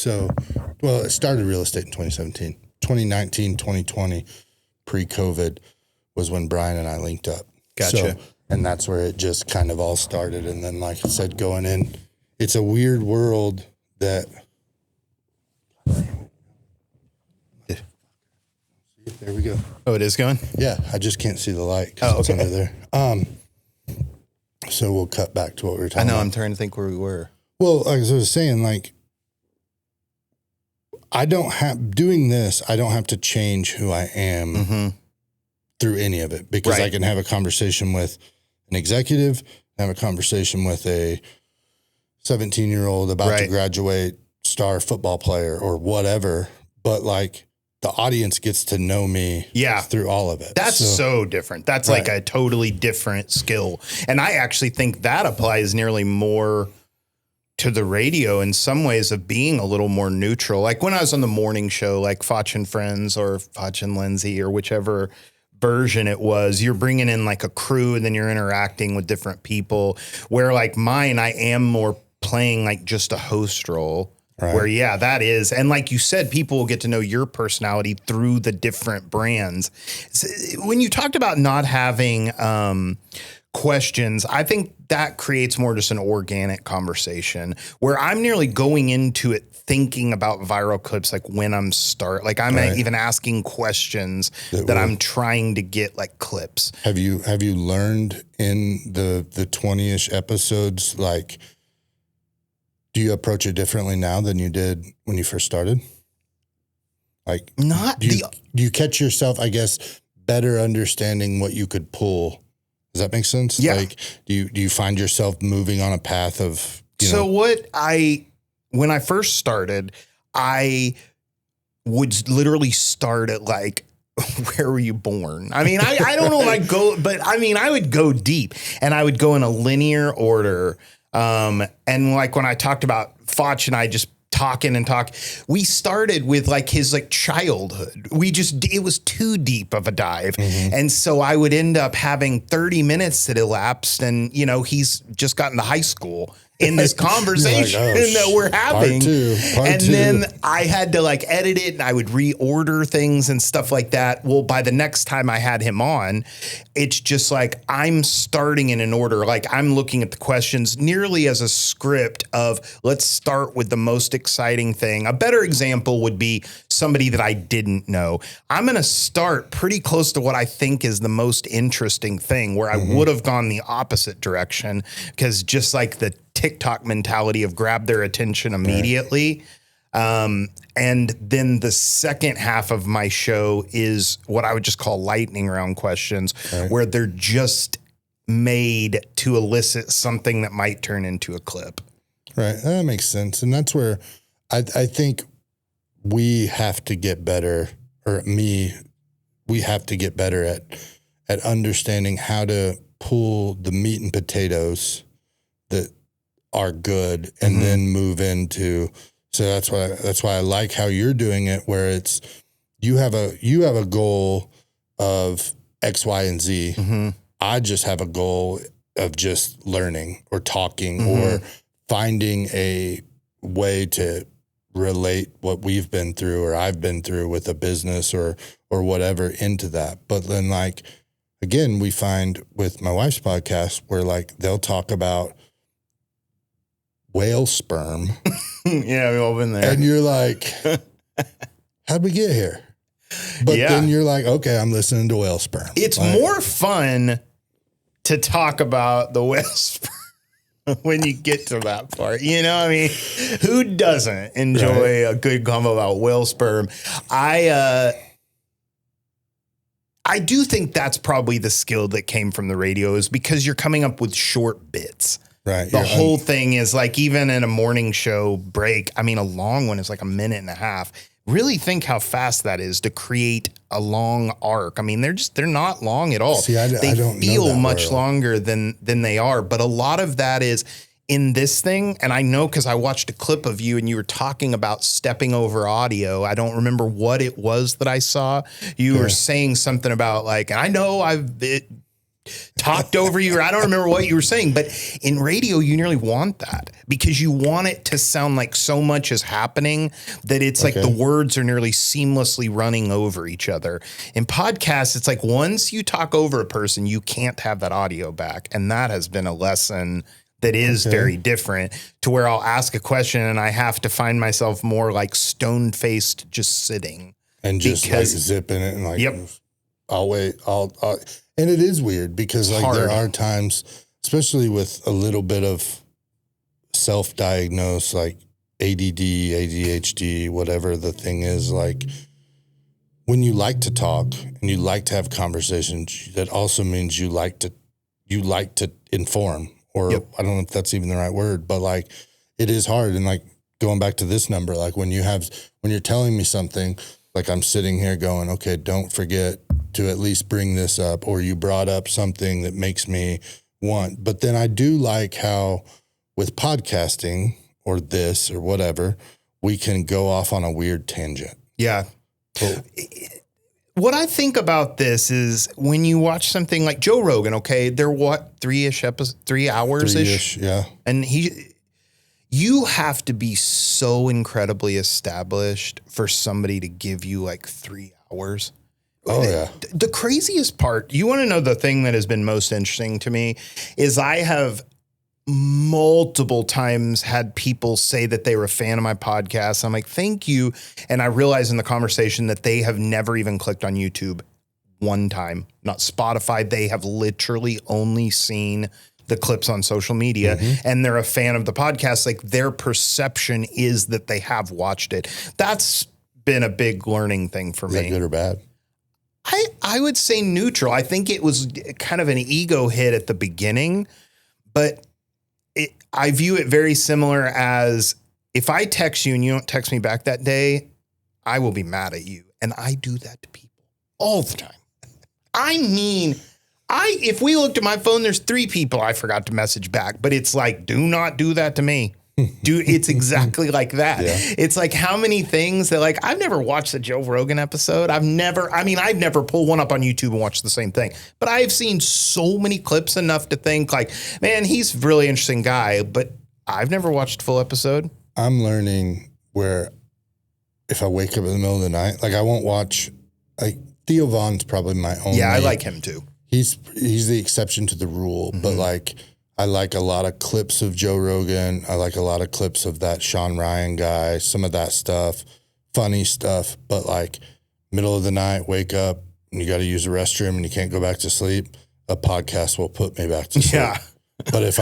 So, well, it started real estate in 2017. 2019, 2020, pre-COVID was when Brian and I linked up. Gotcha. So, and that's where it just kind of all started. And then, like I said, going in, it's a weird world that. There we go. Oh, it is going? Yeah, I just can't see the light. Oh, It's okay. under there. So we'll cut back to what we were talking about. I'm trying to think where we were. Well, like I was saying, like, doing this, I don't have to change who I am through any of it, because I can have a conversation with an executive, have a conversation with a 17-year-old about to graduate, star football player or whatever. But like, the audience gets to know me through all of it. That's so different. That's like a totally different skill. And I actually think that applies nearly more to the radio in some ways, of being a little more neutral. Like when I was on the morning show, like Foch and Friends or Foch and Lindsay or whichever version it was, you're bringing in like a crew and then you're interacting with different people, where like mine, I am more playing like just a host role. Right. Where, that is. And like you said, people will get to know your personality through the different brands. When you talked about not having questions, I think that creates more just an organic conversation, where I'm nearly going into it thinking about viral clips, like when I'm like I'm even asking questions that I'm trying to get like clips. Have you learned in the 20-ish episodes, like, do you approach it differently now than you did when you first started? Like, do you catch yourself, I guess, better understanding what you could pull? Does that make sense? Yeah. Like, do you find yourself moving on a path of, when I first started, I would literally start at like, where were you born? I mean, I don't know if I'd go, but I mean, I would go deep, and I would go in a linear order. And like when I talked about Foch and I just talking, we started with like his like childhood. It was too deep of a dive. And so I would end up having 30 minutes that elapsed, and he's just gotten to high school in this conversation that we're having. Part two. Then I had to like edit it, and I would reorder things and stuff like that. Well, by the next time I had him on, it's just like I'm starting in an order. Like I'm looking at the questions nearly as a script of, let's start with the most exciting thing. A better example would be somebody that I didn't know. I'm going to start pretty close to what I think is the most interesting thing, where I would have gone the opposite direction, because just like the TikTok mentality of grab their attention immediately. And then the second half of my show is what I would just call lightning round questions, where they're just made to elicit something that might turn into a clip. Right. That makes sense. And that's where I think we have to get better, we have to get better at understanding how to pull the meat and potatoes that are good, and then move into. So that's why I like how you're doing it, where it's you have a goal of X, Y, and Z. I just have a goal of just learning or talking or finding a way to relate what we've been through or I've been through with a business or whatever into that. But then, like, again, we find with my wife's podcast where like they'll talk about whale sperm. Yeah, we've all been there. And you're like, how'd we get here? But then you're like, okay, I'm listening to whale sperm. It's like, more fun to talk about the whale sperm when you get to that part. I mean, who doesn't enjoy a good combo about whale sperm? I do think that's probably the skill that came from the radio, is because you're coming up with short bits. Right. The whole thing is like, even in a morning show break, I mean, a long one is like a minute and a half. Really think how fast that is to create a long arc. I mean, they're not long at all. See, I don't feel know much longer than they are. But a lot of that is in this thing. And I know, because I watched a clip of you and you were talking about stepping over audio. I don't remember what it was that I saw. You were saying something about like, and I know talked over you, or I don't remember what you were saying. But in radio, you nearly want that because you want it to sound like so much is happening that it's like the words are nearly seamlessly running over each other. In podcasts, it's like once you talk over a person, you can't have that audio back. And that has been a lesson that is very different, to where I'll ask a question and I have to find myself more like stone-faced, just sitting. And just like zipping it and like, I'll wait. And it is weird because like there are times, especially with a little bit of self-diagnosed, like ADD, ADHD, whatever the thing is, like when you like to talk and you like to have conversations, that also means you like to inform, or I don't know if that's even the right word, but like it is hard. And like going back to this number, like when you're telling me something, like I'm sitting here going, okay, don't forget to at least bring this up, or you brought up something that makes me want. But then I do like how with podcasting or this or whatever, we can go off on a weird tangent. Yeah. What I think about this is when you watch something like Joe Rogan, okay, they're what, 3 hours-ish? Yeah. And you have to be so incredibly established for somebody to give you like 3 hours. Oh, yeah. The craziest part, you want to know the thing that has been most interesting to me, is I have multiple times had people say that they were a fan of my podcast. I'm like, thank you. And I realized in the conversation that they have never even clicked on YouTube one time, not Spotify. They have literally only seen the clips on social media, and they're a fan of the podcast. Like their perception is that they have watched it. That's been a big learning thing for me. Is that good or bad? I would say neutral. I think it was kind of an ego hit at the beginning, but I view it very similar as if I text you and you don't text me back that day, I will be mad at you. And I do that to people all the time. I mean, if we looked at my phone, there's 3 people I forgot to message back, but it's like, do not do that to me. Dude, it's exactly like that. Yeah. It's like how many things that like, I've never watched the Joe Rogan episode. I've never pulled one up on YouTube and watched the same thing, but I've seen so many clips enough to think like, man, he's a really interesting guy, but I've never watched a full episode. I'm learning where if I wake up in the middle of the night, like I won't watch, like Theo Vaughn's probably my only. Yeah, I like him too. He's the exception to the rule, but like, I like a lot of clips of Joe Rogan. I like a lot of clips of that Sean Ryan guy, some of that stuff, funny stuff. But like middle of the night, wake up and you got to use the restroom and you can't go back to sleep. A podcast will put me back to sleep. Yeah. But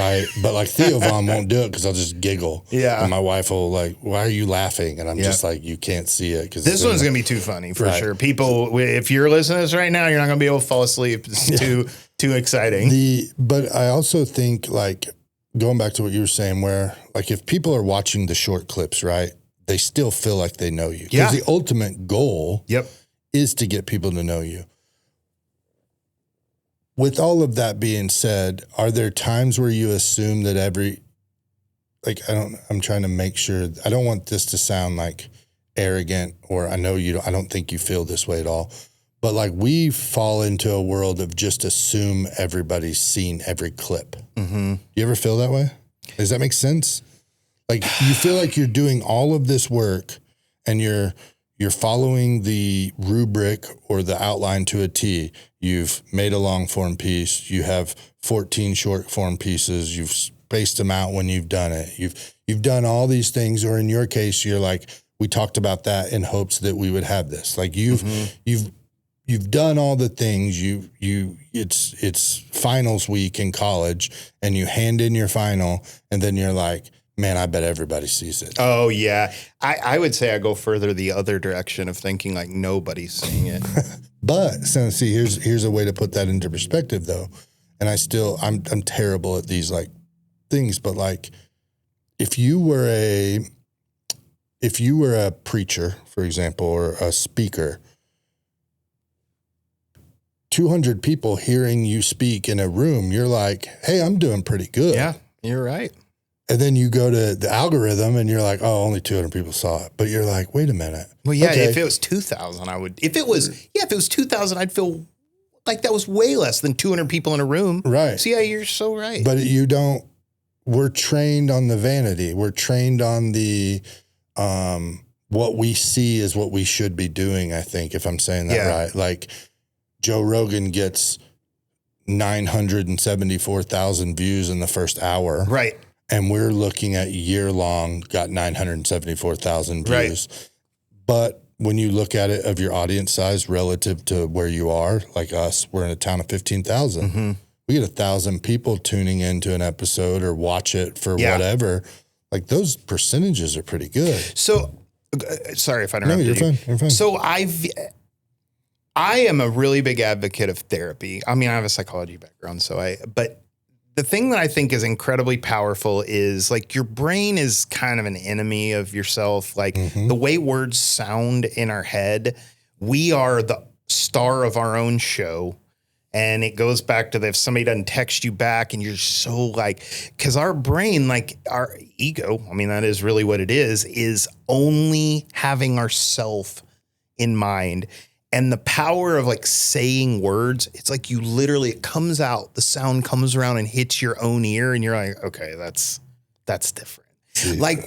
like Theo Vaughn won't do it because I'll just giggle. Yeah. And my wife will like, why are you laughing? And I'm just like, you can't see it. Cause this one's going to be too funny for sure. People, if you're listening to this right now, you're not going to be able to fall asleep. It's too exciting. But I also think like going back to what you were saying, where like if people are watching the short clips, right, they still feel like they know you. Because the ultimate goal is to get people to know you. With all of that being said, are there times where you assume that I'm trying to make sure, I don't want this to sound like arrogant, or I don't think you feel this way at all. But like we fall into a world of just assume everybody's seen every clip. You ever feel that way? Does that make sense? Like you feel like you're doing all of this work and you're following the rubric or the outline to a T. You've made a long form piece. You have 14 short form pieces. You've spaced them out when you've done it. You've done all these things, or in your case, you're like, we talked about that in hopes that we would have this. Like you've done all the things. It's finals week in college, and you hand in your final, and then you're like, man, I bet everybody sees it. Oh yeah. I would say I go further the other direction of thinking like nobody's seeing it. But so see, here's a way to put that into perspective though. And I'm terrible at these like things, but like if you were a preacher, for example, or a speaker, 200 people hearing you speak in a room, you're like, hey, I'm doing pretty good. Yeah, you're right. And then you go to the algorithm and you're like, oh, only 200 people saw it. But you're like, wait a minute. Well, yeah, okay. If it was 2,000, I would. If it was 2,000, I'd feel like that was way less than 200 people in a room. Right. So yeah, you're so right. But we're trained on the vanity. We're trained on the, what we see is what we should be doing, I think, if I'm saying that right. Like Joe Rogan gets 974,000 views in the first hour. Right. And we're looking at year-long, got 974,000 views. Right. But when you look at it of your audience size relative to where you are, like us, we're in a town of 15,000. Mm-hmm. We get 1,000 people tuning into an episode or watch it for whatever. Like those percentages are pretty good. So, sorry if I interrupted you. No, you're fine. So I am a really big advocate of therapy. I mean, I have a psychology background, but the thing that I think is incredibly powerful is like your brain is kind of an enemy of yourself. Like the way words sound in our head, we are the star of our own show. And it goes back to if somebody doesn't text you back and you're so like, because our brain, like our ego, I mean, that is really what it is only having ourself in mind. And the power of like saying words, it's like you literally, it comes out, the sound comes around and hits your own ear and you're like, okay, that's different. Yeah. Like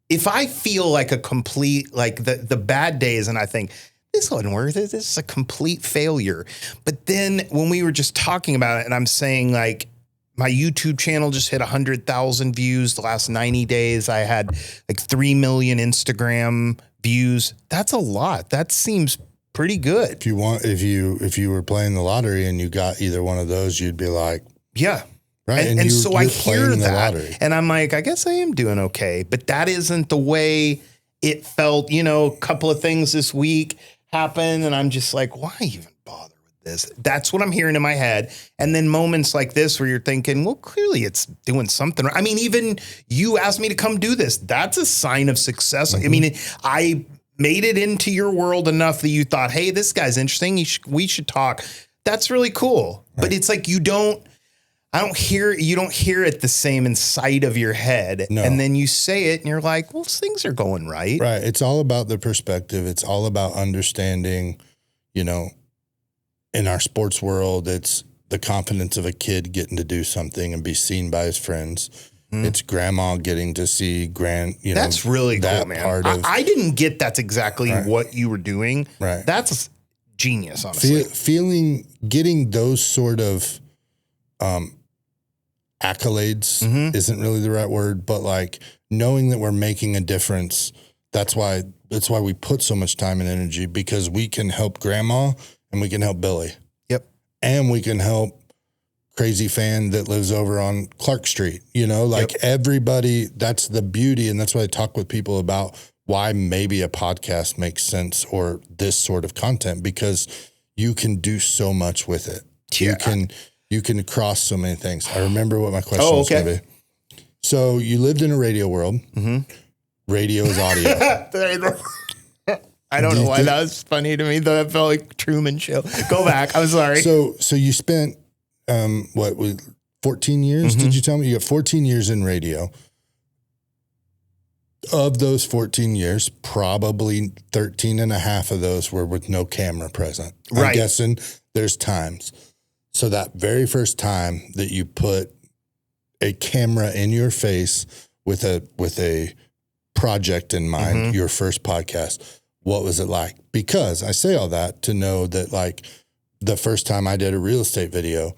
if I feel like a complete, like the bad days and I think, this wasn't worth it, this is a complete failure. But then when we were just talking about it and I'm saying like, my YouTube channel just hit 100,000 views the last 90 days. I had like 3 million Instagram views. That's a lot. That seems pretty good. If you were playing the lottery and you got either one of those, you'd be like, yeah. Right. And so I hear that and I'm like, I guess I am doing okay, but that isn't the way it felt. You know, a couple of things this week happened and I'm just like, why even bother? This. That's what I'm hearing in my head. And then moments like this where you're thinking, well, clearly it's doing something. I mean, even you asked me to come do this. That's a sign of success. I mean, I made it into your world enough that you thought, hey, this guy's interesting. We should talk. That's really cool. Right. But it's like, you don't hear it the same inside of your head. No. And then you say it and you're like, well, things are going right. Right. It's all about the perspective. It's all about understanding, you know, in our sports world, it's the confidence of a kid getting to do something and be seen by his friends. Mm. It's grandma getting to see that's really cool, man. I didn't get that's exactly what you were doing. Right. That's genius, honestly. Getting those sort of accolades isn't really the right word, but like knowing that we're making a difference. That's why we put so much time and energy, because we can help grandma. And we can help Billy. Yep. And we can help crazy fan that lives over on Clark Street. You know, like everybody, that's the beauty. And that's why I talk with people about why maybe a podcast makes sense or this sort of content, because you can do so much with it. Yeah. You can cross so many things. I remember what my question was going to be. So you lived in a radio world. Mm-hmm. Radio is audio. I don't know why that was funny to me, though. It felt like Truman Show. Go back. I'm sorry. So you spent, 14 years? Did you tell me? You got 14 years in radio. Of those 14 years, probably 13 and a half of those were with no camera present. Right. I'm guessing there's times. So that very first time that you put a camera in your face with a project in mind, your first podcast, what was it like? Because I say all that to know that, like, the first time I did a real estate video,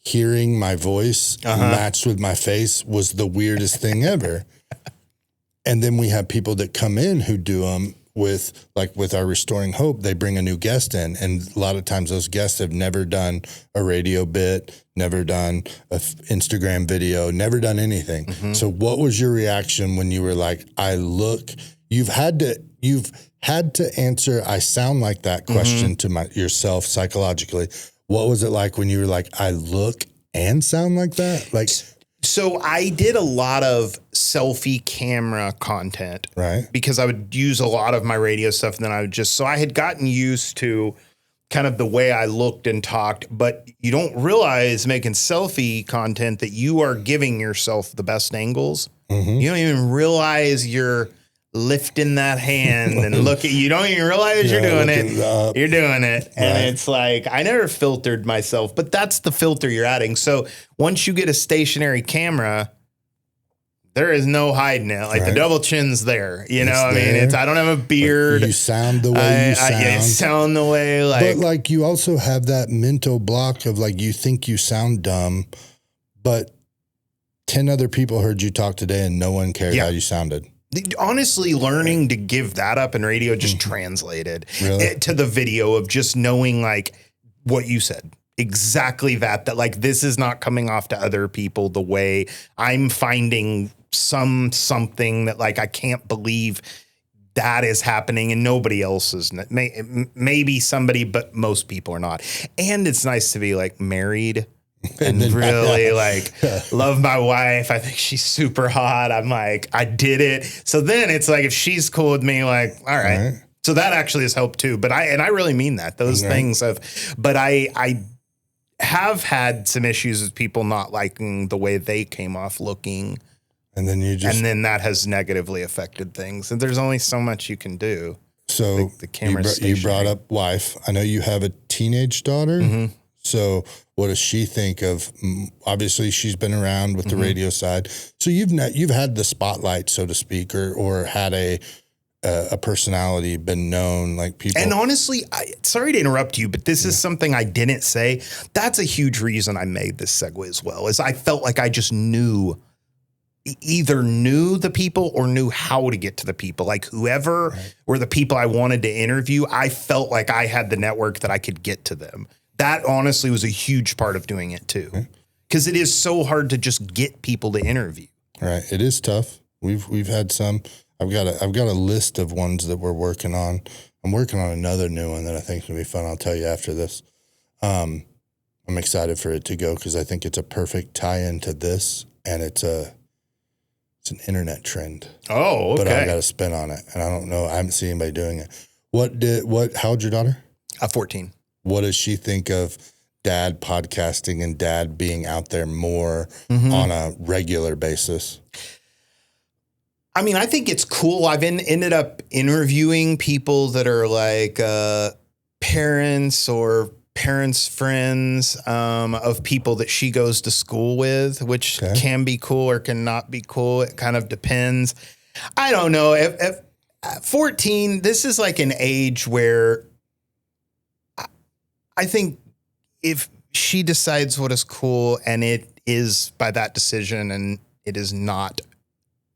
hearing my voice matched with my face was the weirdest thing ever. And then we have people that come in who do them with our Restoring Hope. They bring a new guest in. And a lot of times those guests have never done a radio bit, never done an Instagram video, never done anything. So what was your reaction when you were like, you've had to answer, I sound like that question to yourself psychologically. What was it like when you were like, I look and sound like that? Like, so I did a lot of selfie camera content, right? Because I would use a lot of my radio stuff. And then so I had gotten used to kind of the way I looked and talked, but you don't realize making selfie content that you are giving yourself the best angles. You don't even realize you're lifting that hand and look at you don't even realize you're doing it. You're doing it. And it's like, I never filtered myself, but that's the filter you're adding. So once you get a stationary camera, there is no hiding it. Like the double chin's there. You know, I mean, I don't have a beard. You sound the way you sound. I sound the way like. But like you also have that mental block of like you think you sound dumb, but 10 other people heard you talk today and no one cared how you sounded. Honestly, learning to give that up in radio just translated to the video of just knowing like what you said. Exactly that like this is not coming off to other people the way I'm finding something that like I can't believe that is happening and nobody else is. Maybe somebody, but most people are not. And it's nice to be like married and really like love my wife. I think she's super hot. I'm like, I did it. So then it's like, if she's cool with me, like, all right. So that actually has helped too. But I really mean that. Those things but I have had some issues with people not liking the way they came off looking. And then that has negatively affected things. And there's only so much you can do. So the camera you brought up wife. I know you have a teenage daughter. Mm-hmm. So what does she think of, obviously she's been around with the radio side. So you've had the spotlight, so to speak, or had a personality, been known, like people. And honestly, sorry to interrupt you, but this is something I didn't say. That's a huge reason I made this segue as well, is I felt like I just either knew the people or knew how to get to the people. Like whoever were the people I wanted to interview, I felt like I had the network that I could get to them. That honestly was a huge part of doing it too. Because it is so hard to just get people to interview. Right. It is tough. We've had some. I've got a list of ones that we're working on. I'm working on another new one that I think is going to be fun. I'll tell you after this. I'm excited for it to go because I think it's a perfect tie-in to this, and it's an internet trend. Oh, okay. But I got a spin on it, and I don't know. I haven't seen anybody doing it. How old's your daughter? 14. What does she think of dad podcasting and dad being out there more on a regular basis? I mean, I think it's cool. I've ended up interviewing people that are like parents or parents' friends of people that she goes to school with, which can be cool or can not be cool. It kind of depends. I don't know. At 14, this is like an age where I think if she decides what is cool and it is by that decision and it is not,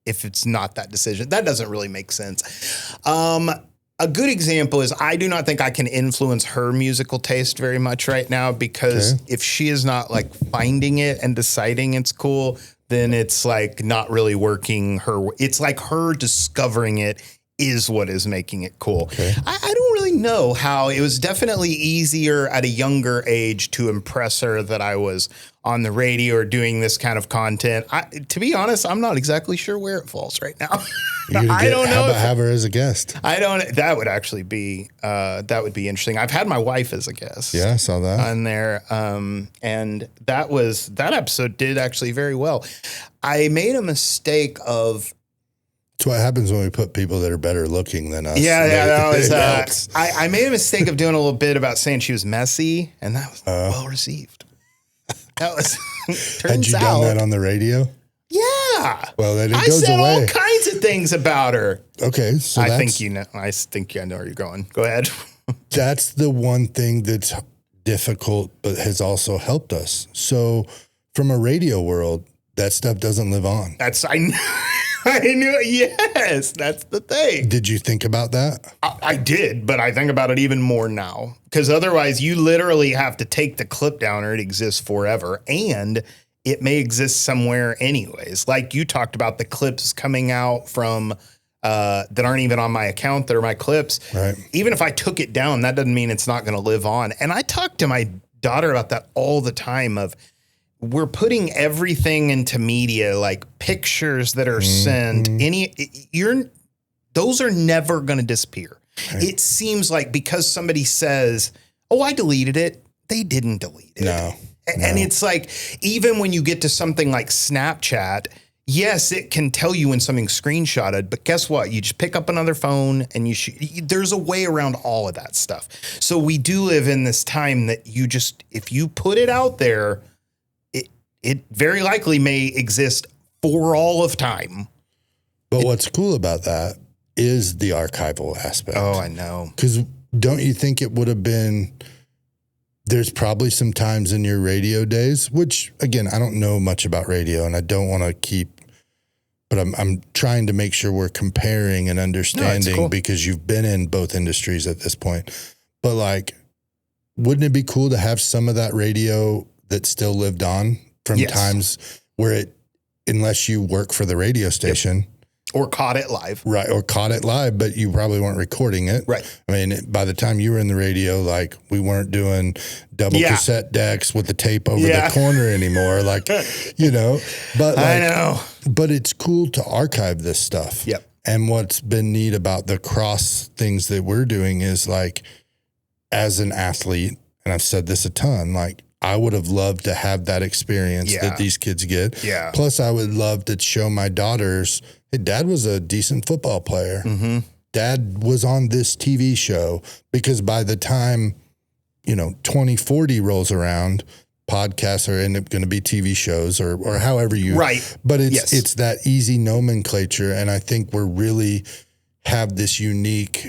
if it's not that decision, that doesn't really make sense. A good example is I do not think I can influence her musical taste very much right now because if she is not like finding it and deciding it's cool, then it's like not really working her. It's like her discovering it is what is making it cool. I don't really know how. It was definitely easier at a younger age to impress her that I was on the radio or doing this kind of content. To be honest, I'm not exactly sure where it falls right now. I don't know. How about have her as a guest? That would actually be, that would be interesting. I've had my wife as a guest. Yeah, I saw that on there. And that episode did actually very well. I made a mistake of, it's what happens when we put people that are better looking than us. That was. I made a mistake of doing a little bit about saying she was messy, and that was well received. That was. Had you done that on the radio? Yeah. Well, then it I goes said away. all kinds of things about her. Okay, so I think I know where you're going. Go ahead. That's the one thing that's difficult, but has also helped us. So, from a radio world, that stuff doesn't live on. I knew it. Yes, that's the thing. Did you think about that? I did, but I think about it even more now. Because otherwise, you literally have to take the clip down or it exists forever. And it may exist somewhere anyways. Like you talked about the clips coming out from that aren't even on my account, that are my clips. Right. Even if I took it down, that doesn't mean it's not going to live on. And I talk to my daughter about that all the time of, we're putting everything into media, like pictures that are sent. Those are never going to disappear. Right. It seems like because somebody says, "Oh, I deleted it," they didn't delete it. No. And it's like, even when you get to something like Snapchat, yes, it can tell you when something's screenshotted, but guess what? You just pick up another phone and there's a way around all of that stuff. So we do live in this time that if you put it out there, it very likely may exist for all of time. But what's cool about that is the archival aspect. Oh, I know. Because don't you think it would have been, there's probably some times in your radio days, which again, I don't know much about radio and I don't want to keep, but I'm trying to make sure we're comparing and understanding because you've been in both industries at this point. But like, wouldn't it be cool to have some of that radio that still lived on from times where unless you work for the radio station or caught it live, right? Or caught it live, but you probably weren't recording it. Right. I mean, by the time you were in the radio, like we weren't doing double cassette decks with the tape over the corner anymore. Like, but like, I know, but it's cool to archive this stuff. Yep. And what's been neat about the cross things that we're doing is like, as an athlete, and I've said this a ton, like I would have loved to have that experience that these kids get. Yeah. Plus I would love to show my daughters, hey, dad was a decent football player. Mm-hmm. Dad was on this TV show, because by the time, 2040 rolls around, podcasts are going to be TV shows or however you, right. But it's that easy nomenclature. And I think we're really have this unique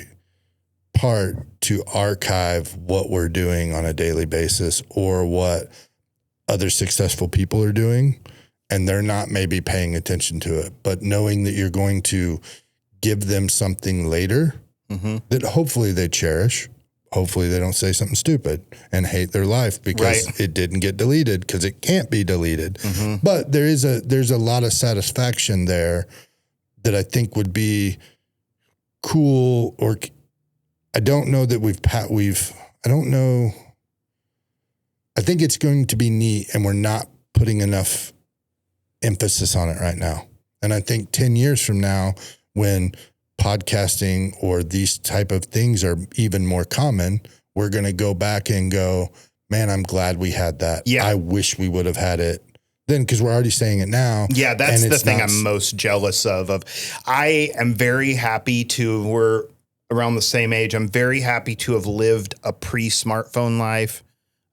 part to archive what we're doing on a daily basis or what other successful people are doing. And they're not maybe paying attention to it, but knowing that you're going to give them something later that hopefully they cherish. Hopefully they don't say something stupid and hate their life because it didn't get deleted, because it can't be deleted. But there's a lot of satisfaction there that I think would be cool. Or I don't know that I don't know. I think it's going to be neat, and we're not putting enough emphasis on it right now. And I think 10 years from now, when podcasting or these type of things are even more common, we're going to go back and go, man, I'm glad we had that. Yeah. I wish we would have had it then, because we're already saying it now. Yeah, that's the thing I'm most jealous of. I am very happy we're around the same age. I'm very happy to have lived a pre-smartphone life,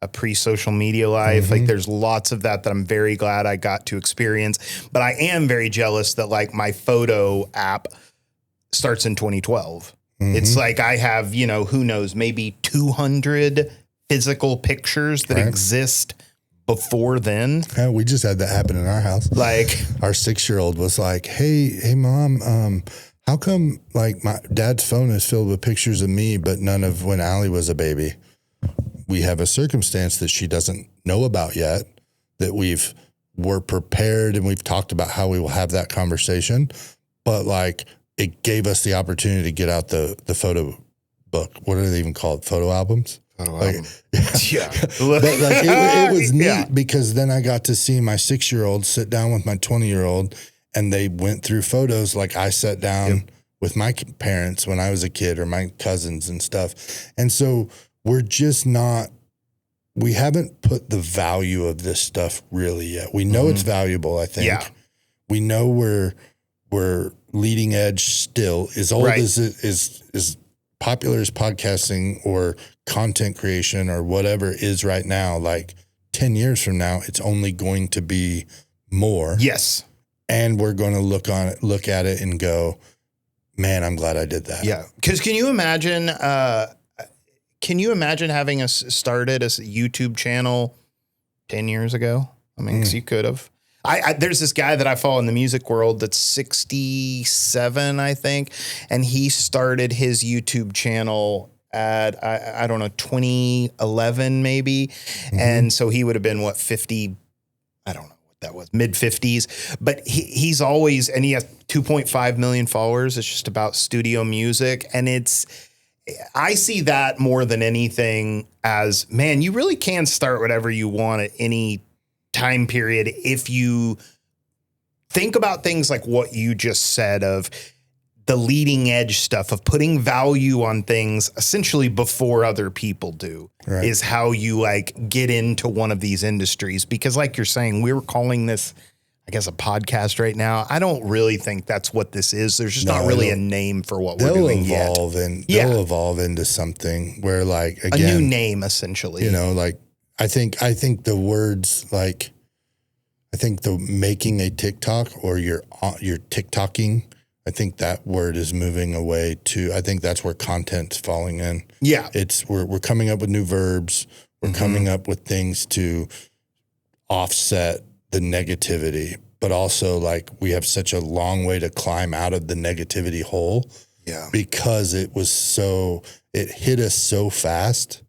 a pre-social media life. Like there's lots of that I'm very glad I got to experience. But I am very jealous that like my photo app starts in 2012. It's like I have, who knows, maybe 200 physical pictures that exist before then. Yeah, we just had that happen in our house. Like our 6-year-old was like, hey, mom, how come like my dad's phone is filled with pictures of me, but none of when Allie was a baby? We have a circumstance that she doesn't know about yet, that we're prepared and we've talked about how we will have that conversation. But like, it gave us the opportunity to get out the photo book. What are they even called? Photo albums? Photo album. Yeah. But like it was neat because then I got to see my 6-year-old sit down with my 20-year-old, and they went through photos like I sat down with my parents when I was a kid, or my cousins and stuff. And so we're just we haven't put the value of this stuff really yet. We know it's valuable, I think. Yeah. We know we're leading edge still, as old as it is popular as podcasting or content creation or whatever is right now. Like 10 years from now, it's only going to be more. Yes. And we're going to look at it and go, man, I'm glad I did that. Yeah. Because can you imagine having us started as a YouTube channel 10 years ago? I mean, because you could have. There's this guy that I follow in the music world that's 67, I think, and he started his YouTube channel at, I don't know, 2011 maybe. And so he would have been, 50, I don't know what that was, mid-50s. But he's always, and he has 2.5 million followers. It's just about studio music. And I see that more than anything as, man, you really can start whatever you want at any time period if you think about things like what you just said of the leading edge stuff, of putting value on things essentially before other people do, is how you like get into one of these industries. Because like you're saying, we were calling this, I guess, a podcast right now. I don't really think that's what this is. There's just not really a name for what we're doing yet. They'll evolve into something where, like, again, a new name, essentially. You know, like, I think the words, like, I think the making a TikTok or you're TikToking, I think that word is moving away to, I think that's where content's falling in. Yeah. We're coming up with new verbs. We're coming up with things to offset the negativity, but also, like, we have such a long way to climb out of the negativity hole. Yeah. Because it hit us so fast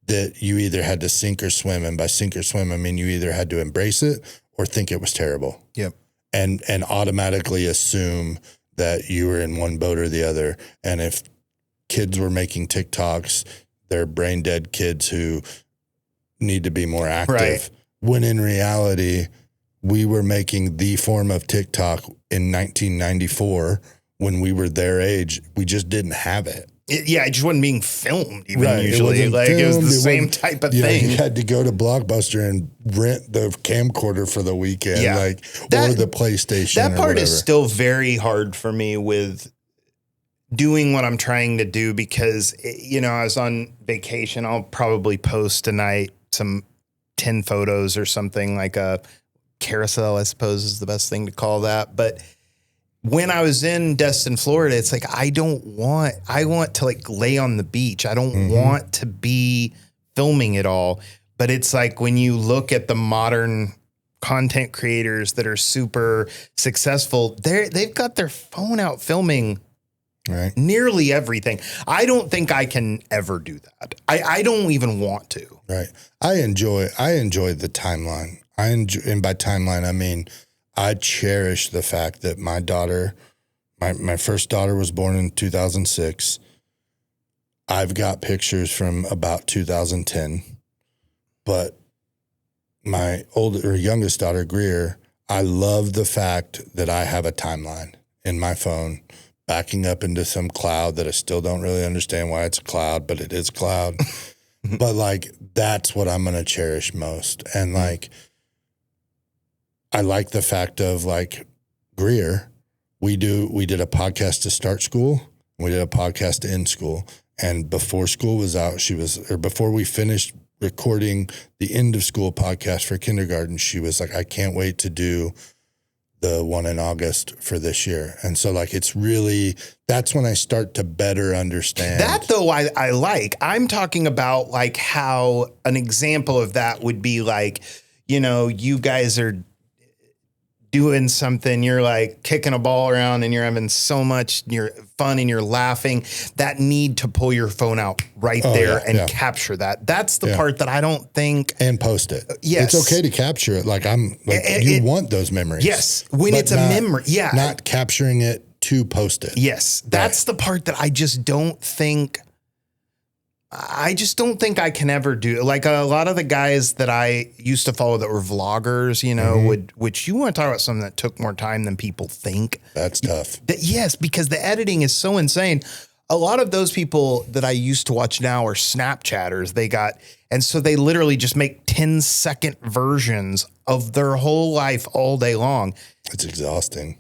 that you either had to sink or swim. And by sink or swim, I mean, you either had to embrace it or think it was terrible. Yep. And automatically assume that you were in one boat or the other. And if kids were making TikToks, they're brain dead kids who need to be more active. Right. When in reality, we were making the form of TikTok in 1994 when we were their age. We just didn't have it. It just wasn't being filmed even usually. It was the same type of thing. You had to go to Blockbuster and rent the camcorder for the weekend, or the PlayStation. That part is still very hard for me with doing what I'm trying to do because, I was on vacation. I'll probably post tonight some 10 photos or something, like a carousel, I suppose is the best thing to call that. But when I was in Destin, Florida, it's like, I want to, like, lay on the beach. I don't want to be filming it all. But it's like, when you look at the modern content creators that are super successful, they've got their phone out filming nearly everything. I don't think I can ever do that. I don't even want to. Right. I enjoy the timeline. And by timeline, I mean, I cherish the fact that my daughter, my first daughter was born in 2006. I've got pictures from about 2010, but my youngest daughter, Greer, I love the fact that I have a timeline in my phone backing up into some cloud that I still don't really understand why it's a cloud, but it is a cloud. But, like, that's what I'm going to cherish most. And, like, I like the fact of, like, Greer, we did a podcast to start school. We did a podcast to end school. And before school was out, before we finished recording the end of school podcast for kindergarten, she was like, I can't wait to do the one in August for this year. And so, like, that's when I start to better understand. That, though, I like. I'm talking about, like, how an example of that would be, like, you guys are doing something, you're, like, kicking a ball around and you're having so much fun and you're laughing. That need to pull your phone out there and capture that. That's the part that I don't think. And post it. Yes. It's okay to capture it. Like, you want those memories. Yes. When it's a memory. Yeah. Not capturing it to post it. Yes. That's the part that I just don't think. I I can ever do. Like, a lot of the guys that I used to follow that were vloggers, which you want to talk about something that took more time than people think. That's tough. Yes, because the editing is so insane. A lot of those people that I used to watch now are Snapchatters. And so they literally just make 10-second versions of their whole life all day long. It's exhausting.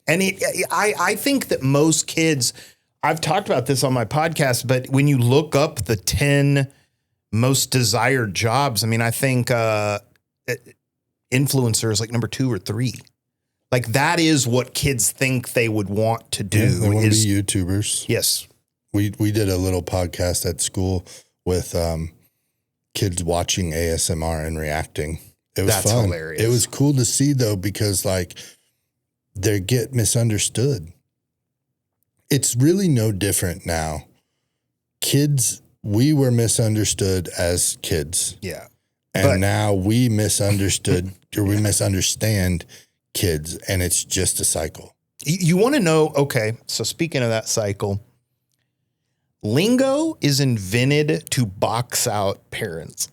And I think that most kids, I've talked about this on my podcast, but when you look up the 10 most desired jobs, I mean, I think influencer is like number 2 or 3. Like, that is what kids think they would want to do. They want to be YouTubers. Yes. We did a little podcast at school with kids watching ASMR and reacting. It was fun. Hilarious. It was cool to see, though, because, like, they get misunderstood. It's really no different now. Kids, we were misunderstood as kids. Yeah. And now we misunderstand kids, and it's just a cycle. You want to know, okay, so speaking of that cycle, lingo is invented to box out parents.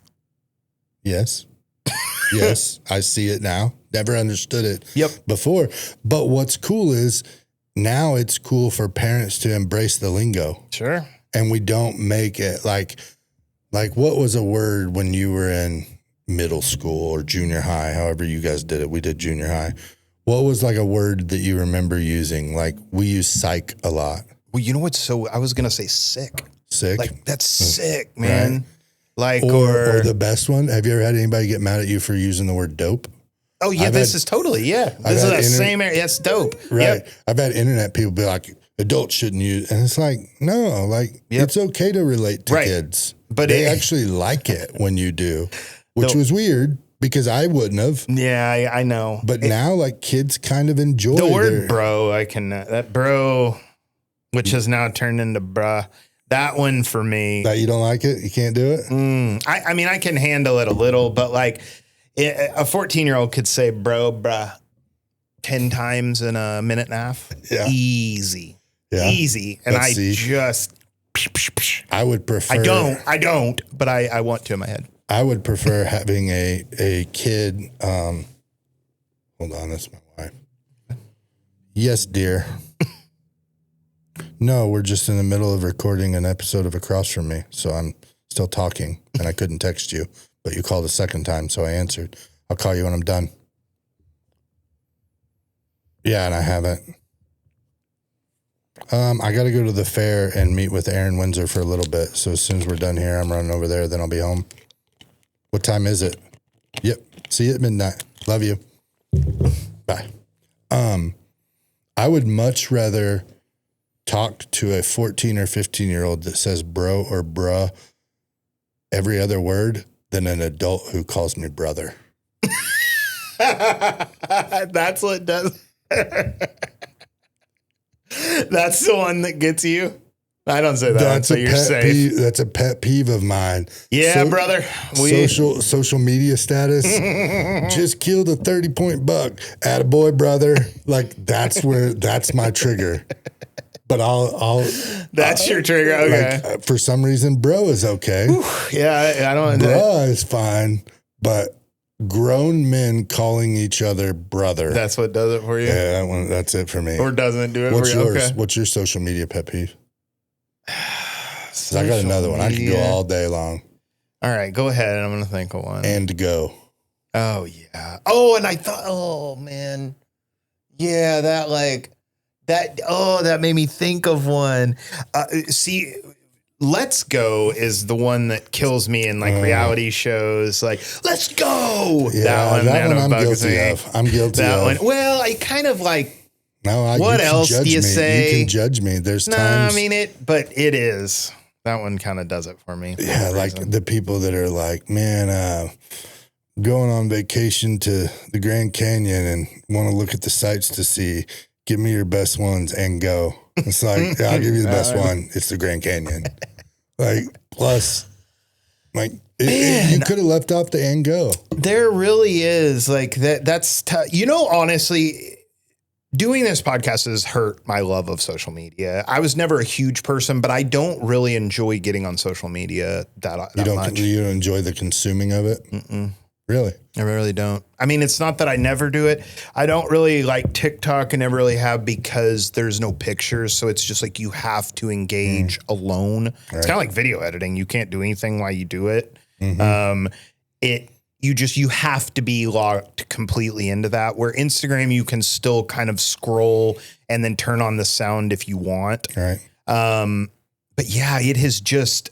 Yes. Yes, I see it now. Never understood it before. But what's cool is now it's cool for parents to embrace the lingo. Sure. And we don't make it like what was a word when you were in middle school or junior high, however you guys did it. We did junior high. What was like a word that you remember using? Like we use psych a lot. Well, you know what's I was going to say sick. Sick? Like that's sick, man. Right. Like, or the best one. Have you ever had anybody get mad at you for using the word dope? Oh yeah, this is totally, yeah. This is that same area. That's dope. Right. Yep. I've had internet people be like, adults shouldn't use, and it's like, no, like it's okay to relate to kids. But they actually like it when you do, which was weird because I wouldn't have. Yeah, I know. But now like kids kind of enjoy the word bro. That bro, which has now turned into bruh. That one for me. That you don't like it? You can't do it? I mean, I can handle it a little, but like a 14-year-old could say bro, bruh 10 times in a minute and a half. Yeah. Easy. Yeah. Easy. And I would prefer. I don't, but I want to in my head. I would prefer having a kid. Hold on, that's my wife. Yes, dear. No, we're just in the middle of recording an episode of Across From Me, so I'm still talking, and I couldn't text you, but you called a second time, so I answered. I'll call you when I'm done. Yeah, and I haven't. I got to go to the fair and meet with Aaron Windsor for a little bit, so as soon as we're done here, I'm running over there, then I'll be home. What time is it? Yep. See you at midnight. Love you. Bye. I would much rather talk to a 14 or 15-year-old that says bro or bruh every other word than an adult who calls me brother. That's what does. That's the one that gets you. I don't say that. That's you're safe. That's a pet peeve of mine. Yeah, brother. Social media status. Just killed a 30-point buck. Attaboy, brother. Like that's my trigger. But I'll. That's your trigger. Okay. Like, for some reason, bro is okay. Whew, yeah, I don't. Bruh is fine, but grown men calling each other brother. That's what does it for you. Yeah, that's it for me. Or doesn't do it What's for you. Yours? Okay. What's your social media pet peeve? I got another one. I could go all day long. All right, go ahead. I'm going to think of one. And go. Oh, yeah. Oh, and I thought, oh, man. Yeah, that made me think of one. See, Let's Go is the one that kills me in like reality shows. Like, let's go. Yeah, that one I'm guilty of. I'm guilty of. One. Well, I kind of like. No, what else do you say? You can judge me. There's times. I mean it, but it is. That one kind of does it for me. Yeah, like the people that are like, man, going on vacation to the Grand Canyon and want to look at the sights to see. Give me your best ones and go. It's like, yeah, I'll give you the best one. It's the Grand Canyon. Like, plus, like, you could have left off the and go. There really is. Like, that's tough. You know, honestly, doing this podcast has hurt my love of social media. I was never a huge person, but I don't really enjoy getting on social media that much. You don't enjoy the consuming of it? Mm-mm. Really? I really don't. I mean, it's not that I never do it. I don't really like TikTok. I never really have because there's no pictures. So it's just like you have to engage alone. Right. It's kind of like video editing. You can't do anything while you do it. Mm-hmm. You have to be locked completely into that. Where Instagram, you can still kind of scroll and then turn on the sound if you want. Right. But yeah, it has just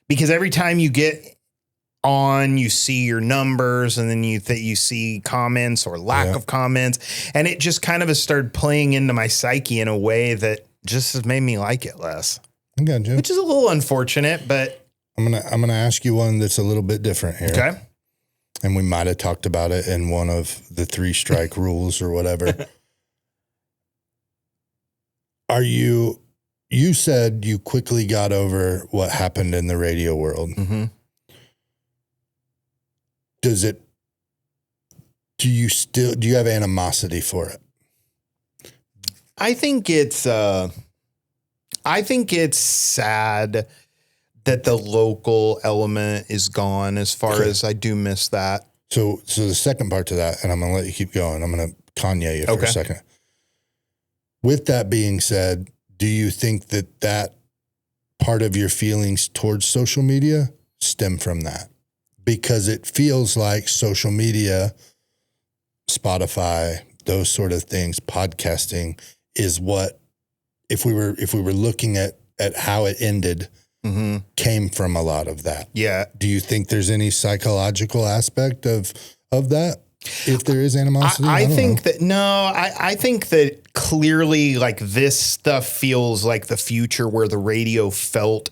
because every time you get on, you see your numbers and then you see comments or lack of comments. And it just kind of has started playing into my psyche in a way that just has made me like it less. I got you. Which is a little unfortunate, but I'm gonna ask you one that's a little bit different here. Okay. And we might have talked about it in one of the 3 strike rules or whatever. You said you quickly got over what happened in the radio world. Mm-hmm. Do you have animosity for it? I think it's sad that the local element is gone as far as I do miss that. So the second part to that, and I'm going to let you keep going. I'm going to Kanye you for a second. With that being said, do you think that part of your feelings towards social media stem from that? because it feels like social media, Spotify, those sort of things, podcasting is what, if we were looking at how it ended, came from a lot of that. Yeah. Do you think there's any psychological aspect of that? If there is animosity? I think that clearly like this stuff feels like the future where the radio felt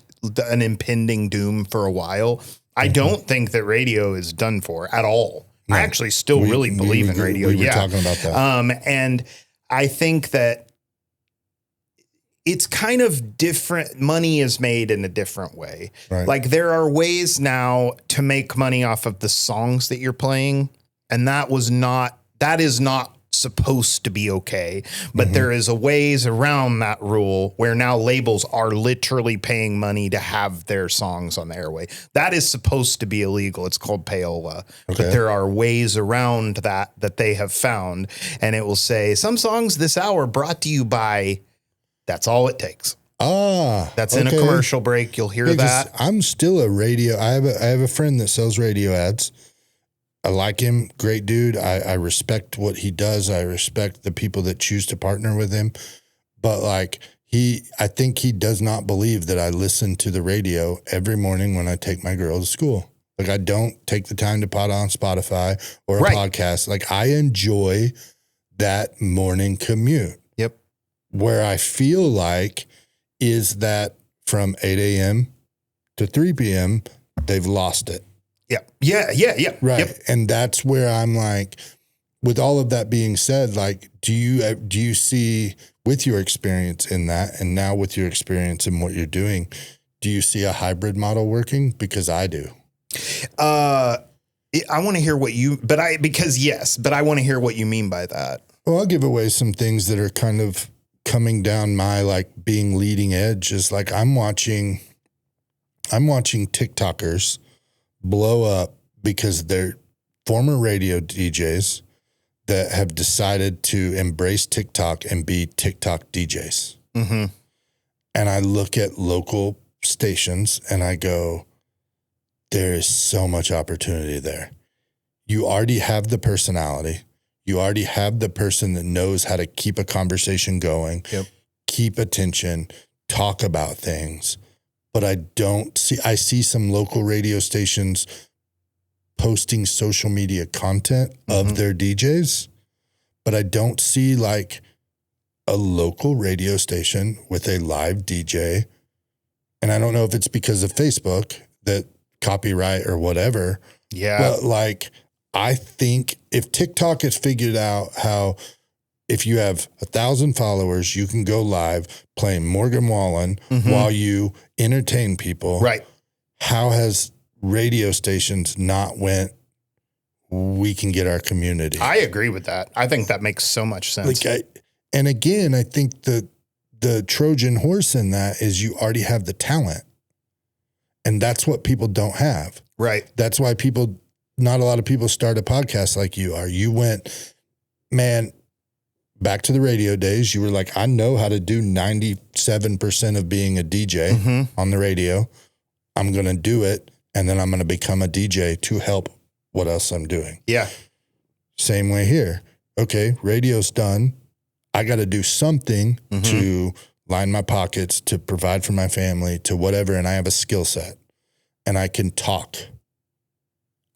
an impending doom for a while. I don't think that radio is done for at all. No. I actually still really believe in radio. We were talking about that. And I think that it's kind of different. Money is made in a different way. Right. Like there are ways now to make money off of the songs that you're playing. And that is not supposed to be okay. But there is a ways around that rule where now labels are literally paying money to have their songs on the airway. That is supposed to be illegal. It's called payola. Okay. But there are ways around that they have found. And it will say some songs this hour brought to you by, that's all it takes. That's in a commercial break. You'll hear that. I'm still a radio. I have a friend that sells radio ads. I like him. Great dude. I respect what he does. I respect the people that choose to partner with him. But like I think he does not believe that I listen to the radio every morning when I take my girl to school. Like I don't take the time to put on Spotify or a podcast. Like I enjoy that morning commute. Yep. Where I feel like is that from 8 a.m. to 3 p.m., they've lost it. Yeah. Right. Yep. And that's where I'm like, with all of that being said, like, do you see with your experience in that and now with your experience in what you're doing, do you see a hybrid model working? Because I do. I want to hear what but I want to hear what you mean by that. Well, I'll give away some things that are kind of coming down my, like being leading edge is like, I'm watching TikTokers blow up because they're former radio DJs that have decided to embrace TikTok and be TikTok DJs. Mm-hmm. And I look at local stations and I go, there is so much opportunity there. You already have the personality. You already have the person that knows how to keep a conversation going, keep attention, talk about things. But I see some local radio stations posting social media content of their DJs, but I don't see like a local radio station with a live DJ. And I don't know if it's because of Facebook that copyright or whatever. Yeah. But like, I think if TikTok has figured out how if you have 1,000 followers, you can go live playing Morgan Wallen while you entertain people. Right. How has radio stations not went, we can get our community? I agree with that. I think that makes so much sense. And again, I think the Trojan horse in that is you already have the talent. And that's what people don't have. Right. That's why not a lot of people start a podcast like you are. You went, man, back to the radio days, you were like, I know how to do 97% of being a DJ on the radio. I'm going to do it. And then I'm going to become a DJ to help what else I'm doing. Yeah. Same way here. Okay, radio's done. I got to do something to line my pockets, to provide for my family, to whatever. And I have a skill set and I can talk.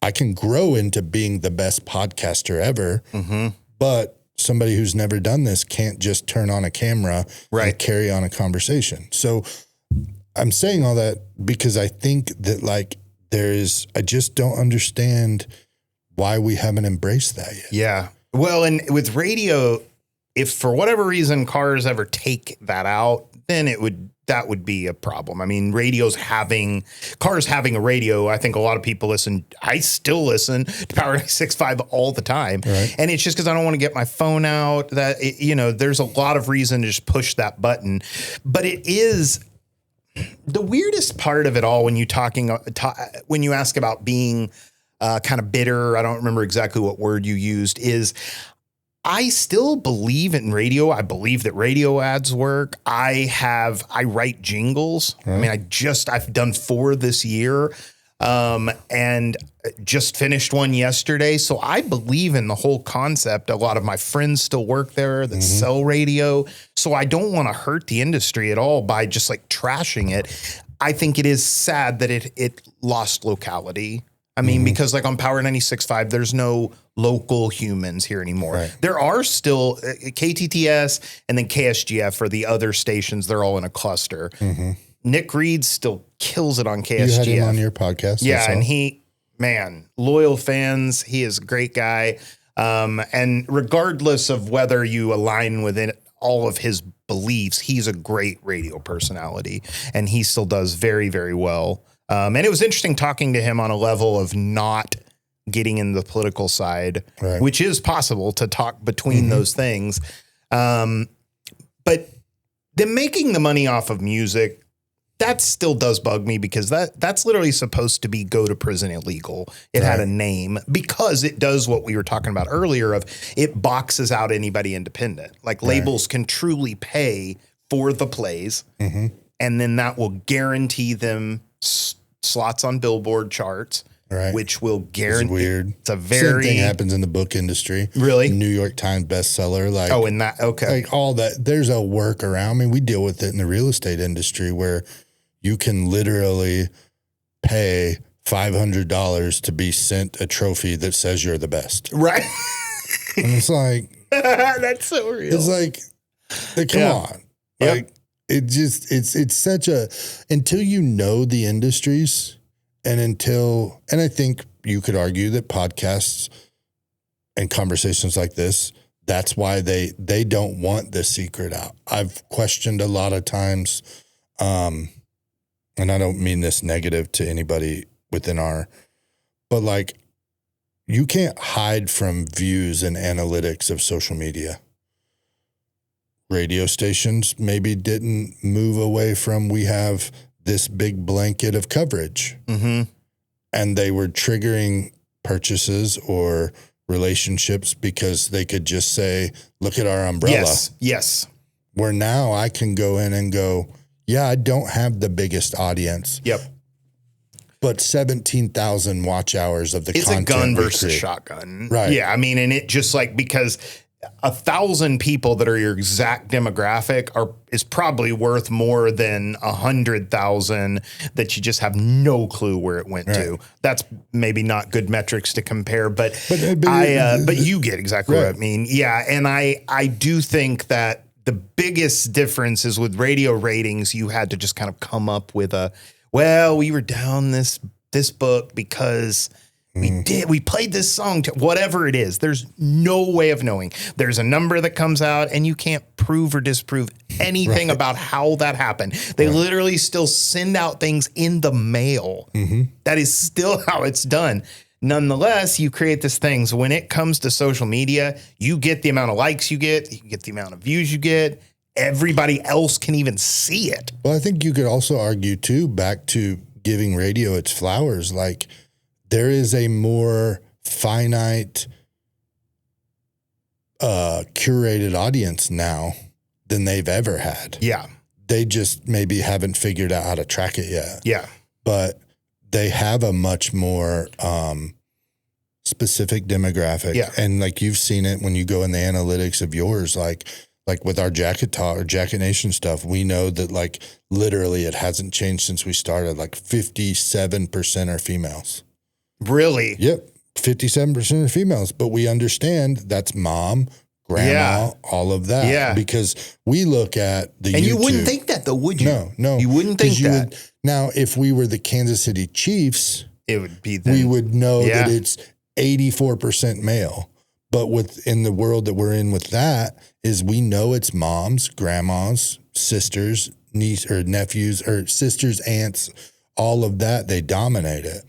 I can grow into being the best podcaster ever, but somebody who's never done this can't just turn on a camera and carry on a conversation. So I'm saying all that because I think that like I just don't understand why we haven't embraced that yet. Yeah. Well, and with radio, if for whatever reason cars ever take that out, then that would be a problem. I mean, cars having a radio, I think a lot of people listen. I still listen to Power 96.5 all the time. Right. And it's just because I don't want to get my phone out there's a lot of reason to just push that button. But it is the weirdest part of it all when when you ask about being kind of bitter, I don't remember exactly what word you used, is I still believe in radio. I believe that radio ads work. I write jingles. Right. I mean, I've done 4 this year. and just finished one yesterday. So I believe in the whole concept. A lot of my friends still work there that sell radio. So I don't want to hurt the industry at all by just like trashing it. I think it is sad that it lost locality. I mean, because like on Power 96.5, there's no local humans here anymore. Right. There are still KTTS and then KSGF are the other stations. They're all in a cluster. Nick Reed still kills it on KSGF. You had him on your podcast. Yeah, and loyal fans. He is a great guy. And regardless of whether you align with all of his beliefs, he's a great radio personality, and he still does very, very well. And it was interesting talking to him on a level of not getting in the political side, which is possible to talk between those things. But then making the money off of music, that still does bug me because that's literally supposed to be go to prison illegal. It had a name because it does what we were talking about earlier of it boxes out anybody independent. Like labels can truly pay for the plays and then that will guarantee them slots on Billboard charts, which will guarantee. It's weird. It's a very same thing happens in the book industry. Really? New York Times bestseller. Like, in that. Okay. Like all that. There's a workaround. I mean, we deal with it in the real estate industry where you can literally pay $500 to be sent a trophy that says you're the best. Right. And it's like, that's so real. It's like, come on. Like, it's such a, until you know the industries and I think you could argue that podcasts and conversations like this, that's why they don't want the secret out. I've questioned a lot of times, and I don't mean this negative to anybody but like, you can't hide from views and analytics of social media. Radio stations maybe didn't move away from, we have this big blanket of coverage. And they were triggering purchases or relationships because they could just say, look at our umbrella. Yes. Where now I can go in and go, yeah, I don't have the biggest audience. But 17,000 watch hours of the content. It's a gun versus shotgun. Right. Yeah. I mean, and it just like, because 1,000 people that are your exact demographic is probably worth more than 100,000 that you just have no clue where it went to. That's maybe not good metrics to compare, but you get exactly what I mean. Yeah. And I do think that the biggest difference is with radio ratings, you had to just kind of come up with we were down this book because we played this song, whatever it is. There's no way of knowing. There's a number that comes out and you can't prove or disprove anything about how that happened. They literally still send out things in the mail. That is still how it's done. Nonetheless, you create this thing. So when it comes to social media, you get the amount of likes you get the amount of views you get. Everybody else can even see it. Well, I think you could also argue too, back to giving radio its flowers, like there is a more finite, curated audience now than they've ever had. Yeah. They just maybe haven't figured out how to track it yet. Yeah. But they have a much more specific demographic. Yeah. And like you've seen it when you go in the analytics of yours, like with our Jacket Talk or Jacket Nation stuff, we know that like literally it hasn't changed since we started. Like 57% are females. Really? Yep. 57% are females, but we understand that's mom, grandma, all of that. Yeah. Because we look at the And YouTube. you wouldn't think that though, would you? No. You wouldn't think that. Now, if we were the Kansas City Chiefs, it would be we would know that it's 84% male. But within the world that we're in with that is we know it's moms, grandmas, sisters, niece or nephews or sisters, aunts, all of that. They dominate it.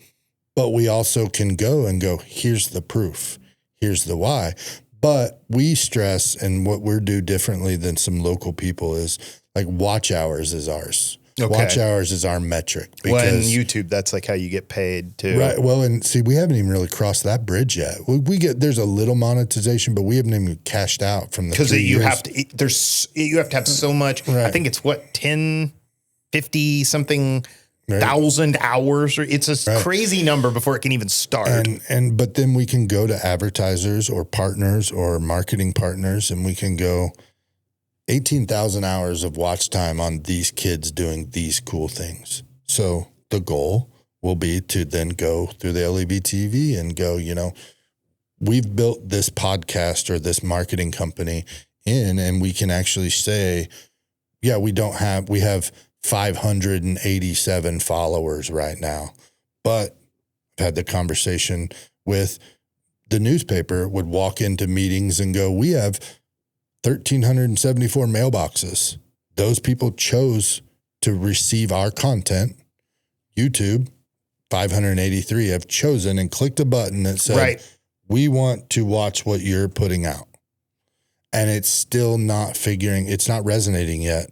But we also can go, here's the proof. Here's the why. But we stress, and what we're do differently than some local people is like watch hours is ours. Okay. Watch hours is our metric. Well, in YouTube, that's like how you get paid too. Right. Well, and see, we haven't even really crossed that bridge yet. There's a little monetization, but we haven't even cashed out from the 3 years. You have to have so much. Right. I think it's 50 something 1,000 hours. It's a crazy number before it can even start. But then we can go to advertisers or partners or marketing partners, and we can go 18,000 hours of watch time on these kids doing these cool things. So the goal will be to then go through the LEBtv and go, we've built this podcast or this marketing company and we can actually say, yeah, we have 587 followers right now, but I've had the conversation with the newspaper would walk into meetings and go, we have 1,374 mailboxes. Those people chose to receive our content. YouTube, 583 have chosen and clicked a button that said, we want to watch what you're putting out. And it's still it's not resonating yet,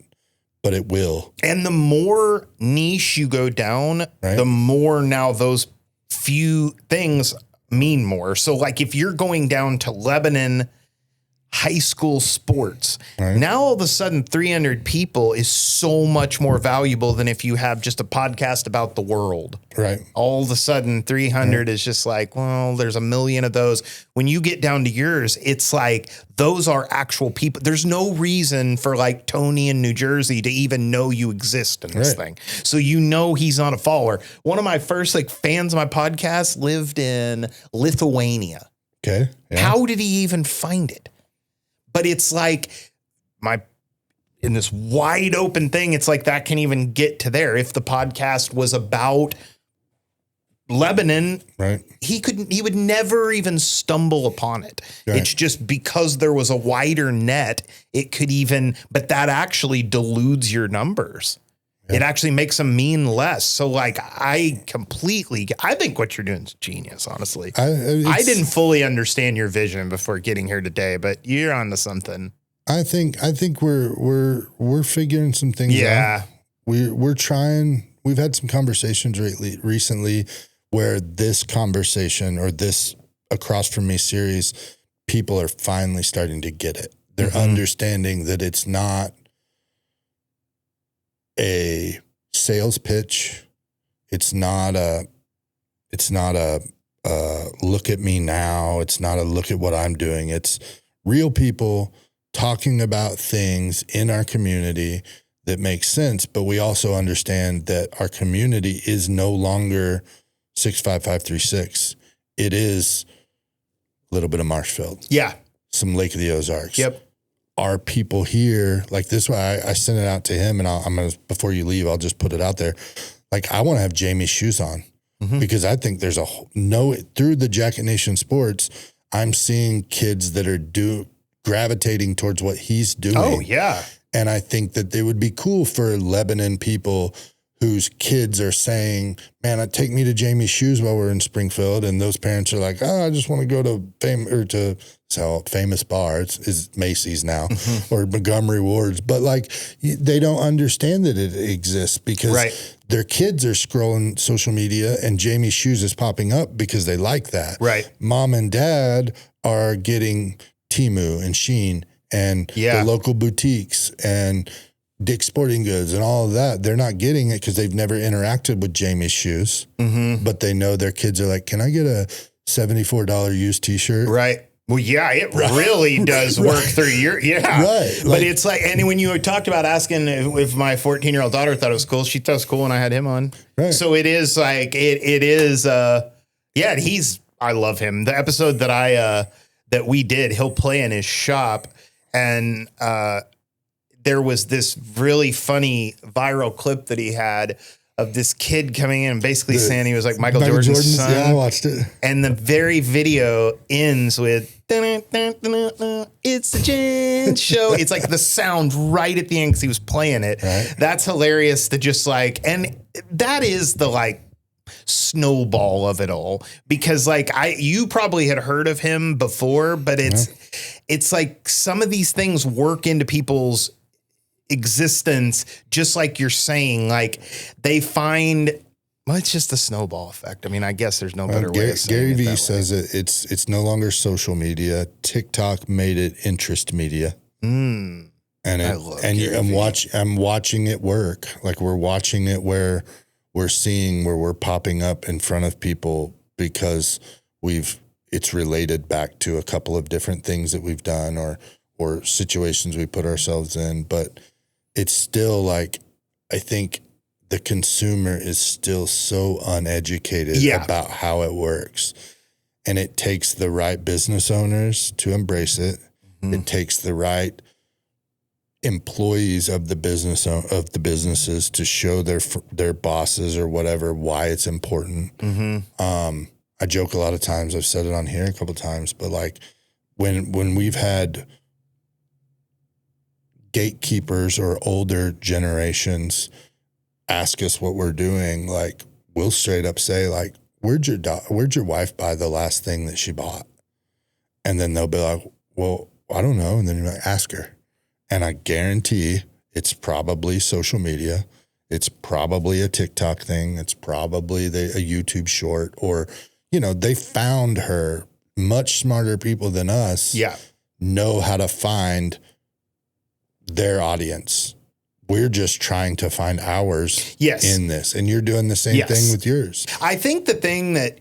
but it will. And the more niche you go down, the more now those few things mean more. So like if you're going down to Lebanon high school sports, now all of a sudden 300 people is so much more valuable than if you have just a podcast about the world. Right. All of a sudden 300 is just like, well, there's a million of those. When you get down to yours, it's like those are actual people. There's no reason for like Tony in New Jersey to even know you exist in this thing. So he's not a follower. One of my first like fans of my podcast lived in Lithuania. Okay. Yeah. How did he even find it? But it's like in this wide open thing, it's like that can even get to there. If the podcast was about Lebanon, he would never even stumble upon it. Right. It's just because there was a wider net, but that actually dilutes your numbers. Yeah. It actually makes them mean less. So like, I think what you're doing is genius, honestly. I didn't fully understand your vision before getting here today, but you're onto something. I think we're figuring some things out. We're trying, we've had some conversations recently where this conversation or this Across From Me series, people are finally starting to get it. They're understanding that it's not a sales pitch. It's not a look at me now. It's not a look at what I'm doing. It's real people talking about things in our community that make sense. But we also understand that our community is no longer 65536. It is a little bit of Marshfield. Yeah. Some Lake of the Ozarks. Yep. Are people here like this? Way I sent it out to him, and I'm gonna, before you leave, I'll just put it out there. Like, I want to have Jamie's shoes on because I think there's through the Jacket Nation Sports, I'm seeing kids that are gravitating towards what he's doing. Oh yeah, and I think that it would be cool for Lebanon people whose kids are saying, "Man, take me to Jamie's shoes while we're in Springfield," and those parents are like, "Oh, I just want to go to Famous Bar. It's Macy's now or Montgomery Ward's," but like they don't understand that it exists because their kids are scrolling social media and Jamie's shoes is popping up because they like that. Right. Mom and dad are getting Temu and Shein and the local boutiques and Dick's Sporting Goods and all of that. They're not getting it because they've never interacted with Jamie's shoes, but they know their kids are like, "Can I get a $74 used t-shirt?" Right. Well, yeah, it really does work through your, Right. But it's like, and when you talked about asking if my 14-year-old daughter thought it was cool, she thought it was cool when I had him on. Right. So it is like, I love him. The episode that we did, he'll play in his shop, and there was this really funny viral clip that he had of this kid coming in and basically saying he was like Michael Jordan's son. Yeah, I watched it. And the very video ends with, "It's the Jen Show." It's like the sound right at the end because he was playing it. Right. That's hilarious to just like, and that is the like snowball of it all, because like you probably had heard of him before, but it's like some of these things work into people's existence, just like you're saying, like they find, well, it's just the snowball effect. I mean, I guess there's no better way of saying Gary it. Vee says it's no longer social media. TikTok made it interest media. And I'm watching it work. Like we're watching it where we're seeing where we're popping up in front of people because it's related back to a couple of different things that we've done or situations we put ourselves in. But it's still like, I think the consumer is still so uneducated about how it works. And it takes the right business owners to embrace it. Mm-hmm. It takes the right employees of the businesses to show their bosses or whatever why it's important. Mm-hmm. I joke a lot of times. I've said it on here a couple of times, but like when we've had gatekeepers or older generations ask us what we're doing, like we'll straight up say like, where'd your wife buy the last thing that she bought? And then they'll be like, well, I don't know. And then you're like, ask her. And I guarantee it's probably social media. It's probably a TikTok thing. It's probably a YouTube short, or, they found her. Much smarter people than us know how to find their audience. We're just trying to find ours in this. And you're doing the same thing with yours. I think the thing that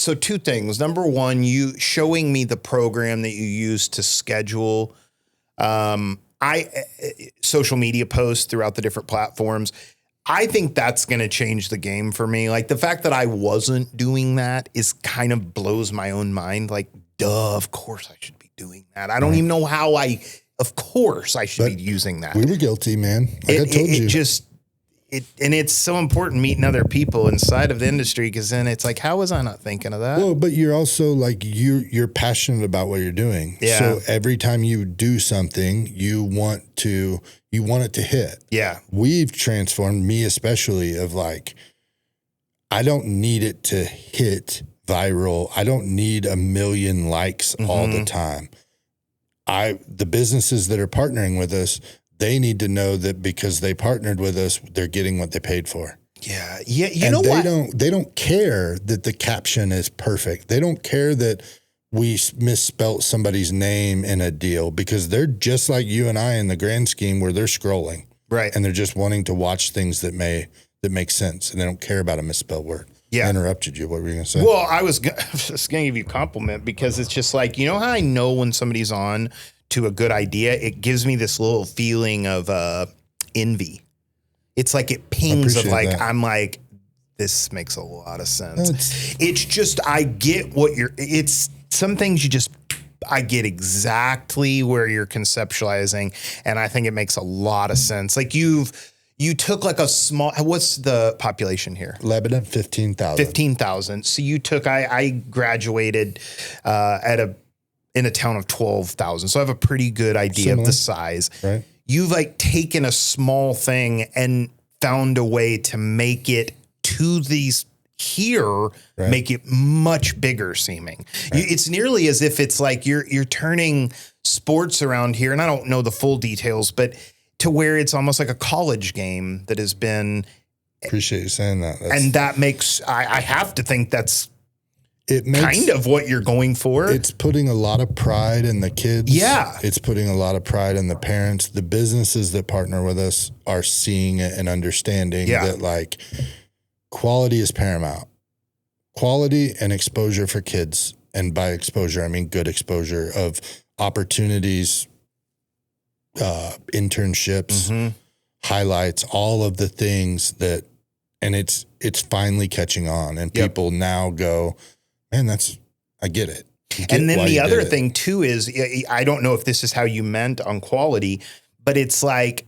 so two things. Number one, you showing me the program that you use to schedule social media posts throughout the different platforms. I think that's going to change the game for me. Like the fact that I wasn't doing that is kind of blows my own mind. Like, duh, of course I should be doing that. I don't even know how of course I should be using that. We were guilty, man. Like I told you. And it's so important meeting other people inside of the industry, because then it's like, how was I not thinking of that? Well, but you're also like, you're passionate about what you're doing. Yeah. So every time you do something, you want it to hit. Yeah. We've transformed, me especially, of like, I don't need it to hit viral. I don't need 1 million likes all the time. The businesses that are partnering with us, they need to know that because they partnered with us, they're getting what they paid for. Yeah. Yeah. You know what? They don't care that the caption is perfect. They don't care that we misspelt somebody's name in a deal, because they're just like you and I in the grand scheme where they're scrolling. Right. And they're just wanting to watch things that make sense. And they don't care about a misspelled word. Yeah. I interrupted you. What were you going to say? Well, I was just going to give you a compliment, because it's just like, you know how I know when somebody's on to a good idea? It gives me this little feeling of envy. It's like it pings of like, I'm like, this makes a lot of sense. It's just, I get what it's some things I get exactly where you're conceptualizing. And I think it makes a lot of sense. Like you took like a small, what's the population here? Lebanon, 15,000. 15,000. So you took, I graduated in a town of 12,000. So I have a pretty good idea of the size. Right. You've like taken a small thing and found a way to make it to these here, make it much bigger seeming. Right. It's nearly as if it's like you're turning sports around here. And I don't know the full details, but to where it's almost like a college game that has been. Appreciate you saying that. And that makes, I have to think that's makes kind of what you're going for. It's putting a lot of pride in the kids. Yeah. It's putting a lot of pride in the parents. The businesses that partner with us are seeing it and understanding that like quality is paramount. Quality and exposure for kids. And by exposure, I mean good exposure of opportunities, internships, highlights, all of the things that, and it's finally catching on, and people now go, man, I get it. And then the other thing too is, I don't know if this is how you meant on quality, but it's like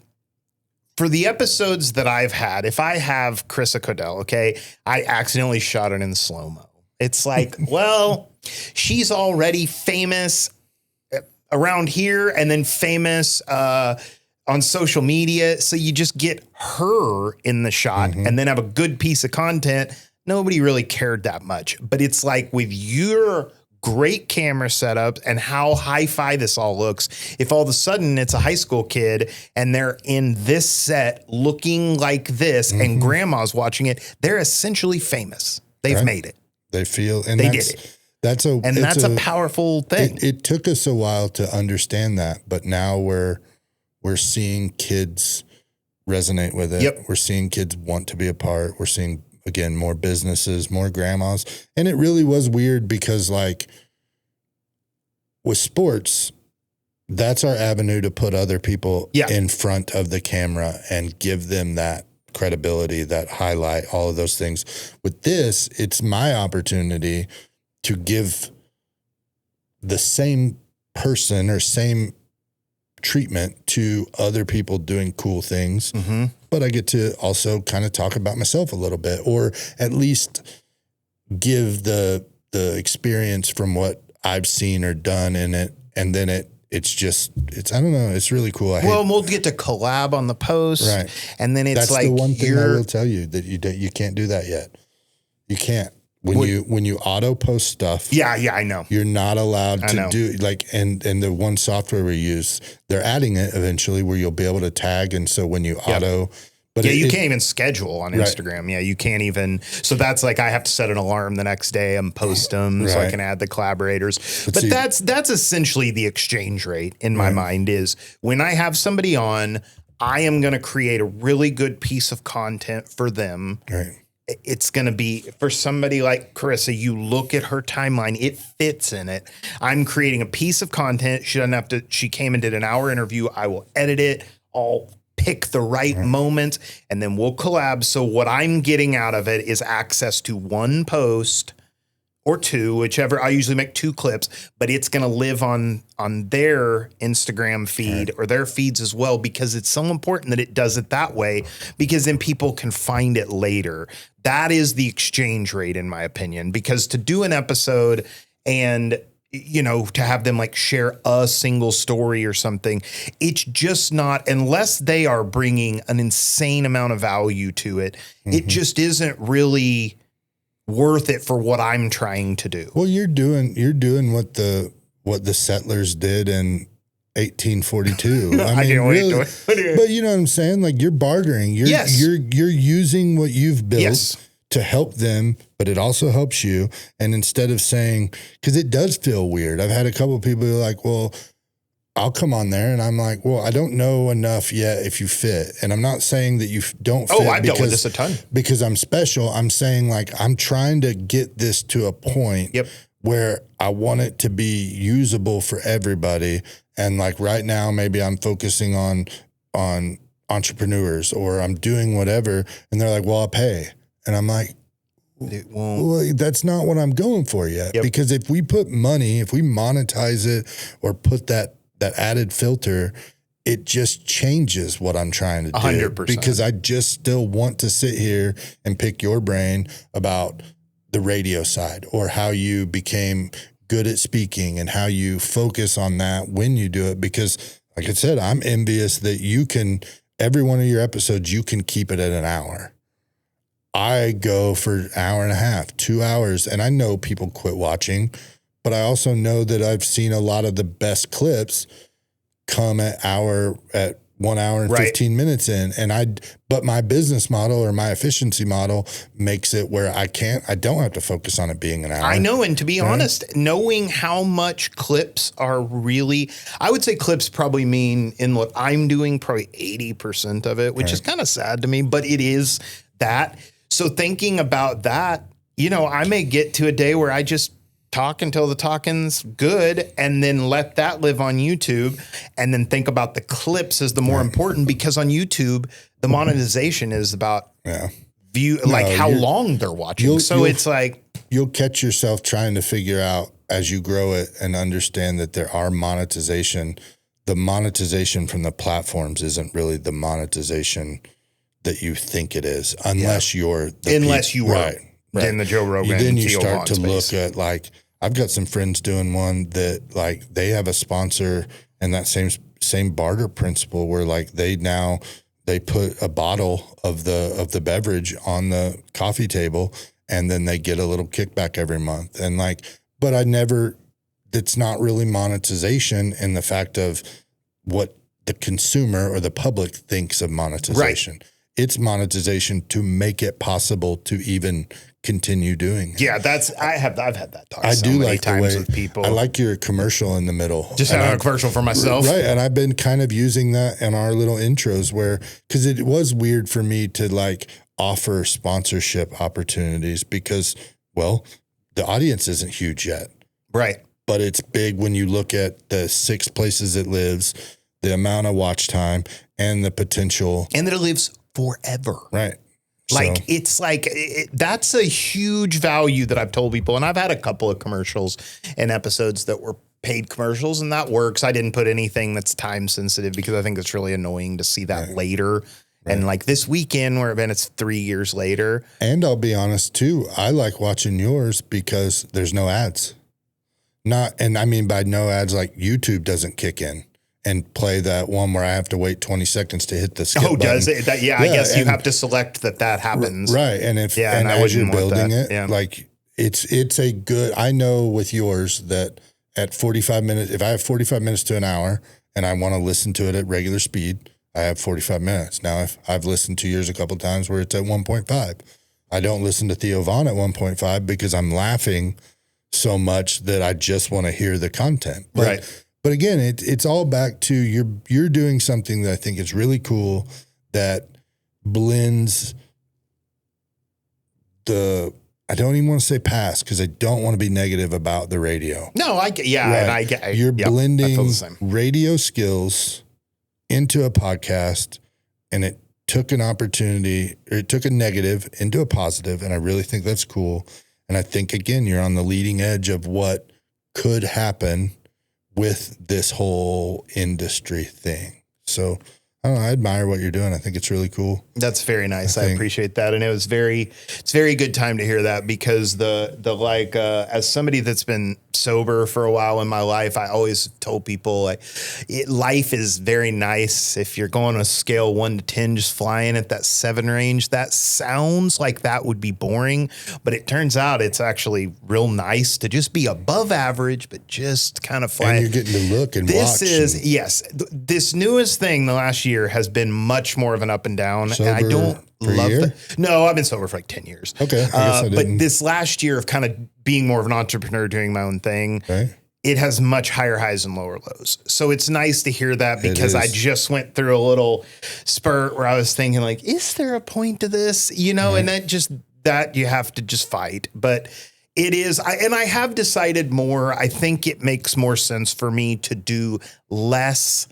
for the episodes that I've had, if I have Krista Codell, okay, I accidentally shot it in slow-mo. It's like, well, she's already famous around here and then famous on social media. So you just get her in the shot and then have a good piece of content. Nobody really cared that much. But it's like with your great camera setup and how hi-fi this all looks, if all of a sudden it's a high school kid and they're in this set looking like this and grandma's watching it, they're essentially famous. They've made it. They feel, and they did it. That's a powerful thing. It took us a while to understand that, but now we're seeing kids resonate with it. Yep. We're seeing kids want to be a part. We're seeing, again, more businesses, more grandmas. And it really was weird because like with sports, that's our avenue to put other people in front of the camera and give them that credibility, that highlight, all of those things. With this, it's my opportunity to give the same person or same treatment to other people doing cool things. Mm-hmm. But I get to also kind of talk about myself a little bit, or at least give the experience from what I've seen or done in it. And then it's I don't know. It's really cool. We'll get to collab on the post. Right. And then it's that's like the one thing I will tell you that you can't do that yet. You can't. When you auto post stuff. Yeah, I know. You're not allowed to do like, and the one software we use, they're adding it eventually where you'll be able to tag. And so when you auto, but you can't even schedule on Instagram. Right. Yeah, you can't even. So that's like I have to set an alarm the next day and post them so I can add the collaborators. But that's essentially the exchange rate in my mind is when I have somebody on, I am going to create a really good piece of content for them. Right. It's going to be for somebody like Carissa. You look at her timeline, it fits in it. I'm creating a piece of content. She doesn't have to, she came and did an hour interview. I will edit it. I'll pick the right moment and then we'll collab. So what I'm getting out of it is access to one post or two, whichever. I usually make 2 clips, but it's going to live on their Instagram feed or their feeds as well, because it's so important that it does it that way, because then people can find it later. That is the exchange rate, in my opinion, because to do an episode and, you know, to have them like share a single story or something, it's just not, unless they are bringing an insane amount of value to it, it just isn't really worth it for what I'm trying to do. Well, you're doing what the settlers did in 1842. I mean, really, but you know what I'm saying? Like you're bartering. You're using what you've built to help them, but it also helps you. And instead of saying, because it does feel weird. I've had a couple of people who are like, well, I'll come on there. And I'm like, well, I don't know enough yet if you fit. And I'm not saying that you don't fit. Oh, I've dealt with this a ton. Because I'm special. I'm saying like, I'm trying to get this to a point where I want it to be usable for everybody. And like right now, maybe I'm focusing on entrepreneurs or I'm doing whatever. And they're like, well, I'll pay. And I'm like, it won't. Well, that's not what I'm going for yet. Because if we put money, if we monetize it or put that added filter, it just changes what I'm trying to do. 100%. Because I just still want to sit here and pick your brain about the radio side or how you became good at speaking and how you focus on that when you do it. Because like I said, I'm envious that you can, every one of your episodes, you can keep it at an hour. I go for an hour and a half, 2 hours, and I know people quit watching, but I also know that I've seen a lot of the best clips come at 1 hour and 15 minutes in. But my business model or my efficiency model makes it where I don't have to focus on it being an hour. I know. And to be honest, knowing how much clips are really, I would say clips probably mean in what I'm doing, probably 80% of it, which is kind of sad to me, but it is that. So thinking about that, you know, I may get to a day where I just talk until the talking's good and then let that live on YouTube and then think about the clips as the more important, because on YouTube, the monetization is about how long they're watching. So it's like, you'll catch yourself trying to figure out as you grow it and understand that there are monetization. The monetization from the platforms isn't really the monetization that you think it is, unless you're in the Joe Rogan. Then you start to look at like, I've got some friends doing one that like they have a sponsor and that same barter principle where like they put a bottle of the beverage on the coffee table and then they get a little kickback every month. And like, but it's not really monetization in the fact of what the consumer or the public thinks of monetization. Right. It's monetization to make it possible to even continue doing it. Yeah, I've had that talk I so do many like times the way, with people. I like your commercial in the middle. Just having a commercial for myself. Right. And I've been kind of using that in our little intros because it was weird for me to like offer sponsorship opportunities because, well, the audience isn't huge yet. Right. But it's big when you look at the 6 places it lives, the amount of watch time and the potential. And that it lives forever. Right. Like, it's like, that's a huge value that I've told people. And I've had a couple of commercials and episodes that were paid commercials, and that works. I didn't put anything that's time sensitive because I think it's really annoying to see that later. Right. And like this weekend where it's 3 years later. And I'll be honest too, I like watching yours because there's no ads. And I mean by no ads, like YouTube doesn't kick in and play that one where I have to wait 20 seconds to hit the skip button. Does it? I guess you have to select that happens. Right. And as you're building it, like it's a good, I know with yours that at 45 minutes, if I have 45 minutes to an hour and I want to listen to it at regular speed, I have 45 minutes. Now, if I've listened to yours a couple of times where it's at 1.5, I don't listen to Theo Vaughn at 1.5 because I'm laughing so much that I just want to hear the content. Right. But again, it's all back to you're doing something that I think is really cool that blends I don't even want to say past because I don't want to be negative about the radio. No, You're blending radio skills into a podcast, and it took an opportunity, or it took a negative into a positive, and I really think that's cool. And I think, again, you're on the leading edge of what could happen with this whole industry thing. So I don't know, I admire what you're doing. I think it's really cool. That's very nice. I appreciate that. And it's very good time to hear that because as somebody that's been sober for a while in my life, I always told people life is very nice. If you're going on a scale 1 to 10, just flying at that 7 range, that sounds like that would be boring, but it turns out it's actually real nice to just be above average, but just kind of fly. And you're getting to look and watch. This newest thing the last year has been much more of an up and down. Sober and I don't love that. No, I've been sober for like 10 years. Okay. I guess I didn't. But this last year of kind of being more of an entrepreneur, doing my own thing, okay, it has much higher highs and lower lows. So it's nice to hear that because I just went through a little spurt where I was thinking like, is there a point to this? And that you have to just fight. But it is, I have decided more, I think it makes more sense for me to do less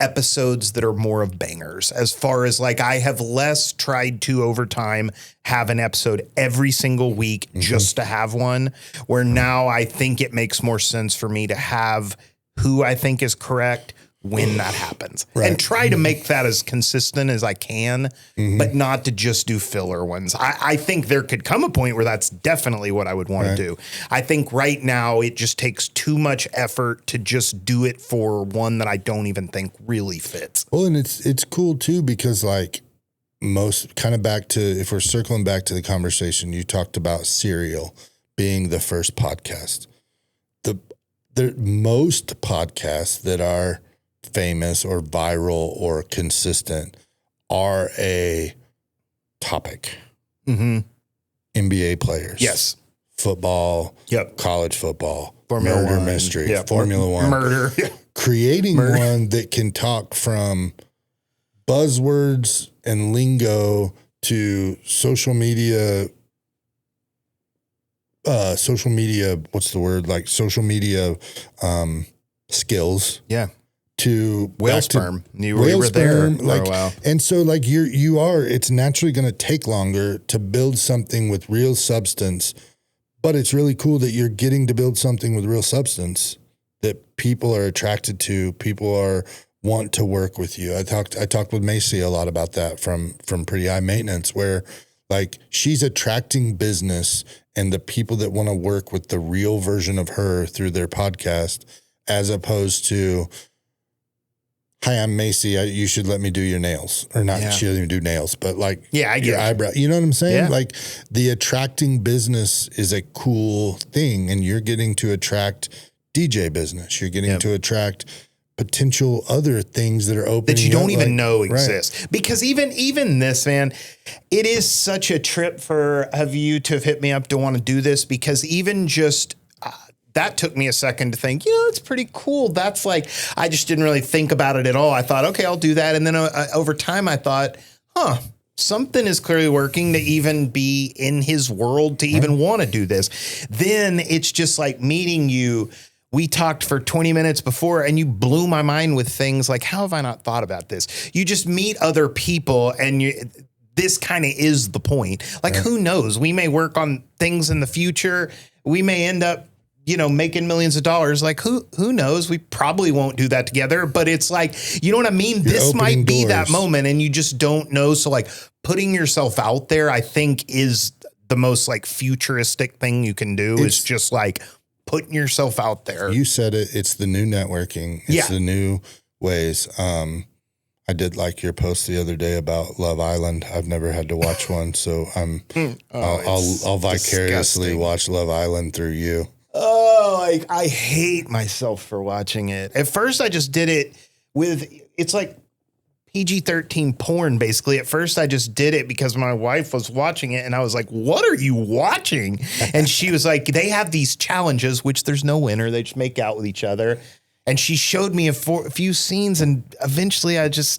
episodes that are more of bangers, as far as like I have less tried to over time have an episode every single week just to have one, where now I think it makes more sense for me to have who I think is correct when that happens, and try to make that as consistent as I can, but not to just do filler ones. I think there could come a point where that's definitely what I would want to do. I think right now it just takes too much effort to just do it for one that I don't even think really fits. Well, and it's cool too, because like most kind of back to, if we're circling back to the conversation, you talked about Serial being the first podcast. The most podcasts that are famous or viral or consistent are a topic. NBA players. Yes. Football. Yep. College football. Formula Murder One. mystery. Yeah. Formula One. Murder. Creating one that can talk from buzzwords and lingo to social media, what's the word? Like social media skills. Yeah. To whale sperm. We were there for a while. And so like it's naturally going to take longer to build something with real substance, but it's really cool that you're getting to build something with real substance that people are attracted to. People want to work with you. I talked with Macy a lot about that from Pretty High Maintenance, where like she's attracting business and the people that want to work with the real version of her through their podcast, as opposed to, hi, I'm Macy. You should let me do your nails, or not. She doesn't even do nails, but like your eyebrow. You know what I'm saying? Yeah. Like the attracting business is a cool thing, and you're getting to attract DJ business. You're getting to attract potential other things that are open that you don't even know exist. Right. Because even this, man, it is such a trip of you to have hit me up to want to do this, because even just that took me a second to think, it's pretty cool. That's like, I just didn't really think about it at all. I thought, okay, I'll do that. And then over time I thought, something is clearly working to even be in his world, to even want to do this. Then it's just like meeting you. We talked for 20 minutes before and you blew my mind with things like, how have I not thought about this? You just meet other people and this kind of is the point. Like, who knows? We may work on things in the future. We may end up, making millions of dollars. Like, who knows? We probably won't do that together, but it's like, you know what I mean? This might be that moment and you just don't know. So like putting yourself out there, I think, is the most like futuristic thing you can do, is just like putting yourself out there. You said it. It's the new networking. It's the new ways. I did like your post the other day about Love Island. I've never had to watch one, so I'll vicariously watch Love Island through you. Oh, I hate myself for watching it. At first, I just did it it's like PG-13 porn, basically. At first, I just did it because my wife was watching it, and I was like, what are you watching? And she was like, they have these challenges, which there's no winner. They just make out with each other. And she showed me a few scenes, and eventually it's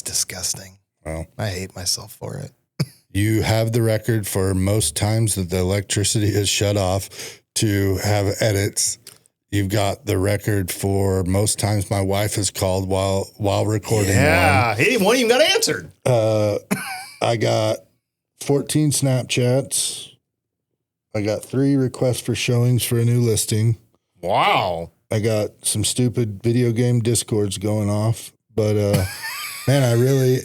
disgusting. Well, I hate myself for it. You have the record for most times that the electricity is shut off to have edits. You've got the record for most times my wife has called while recording. Yeah, one even got answered. I got 14 Snapchats. I got 3 requests for showings for a new listing. Wow. I got some stupid video game Discords going off, but man,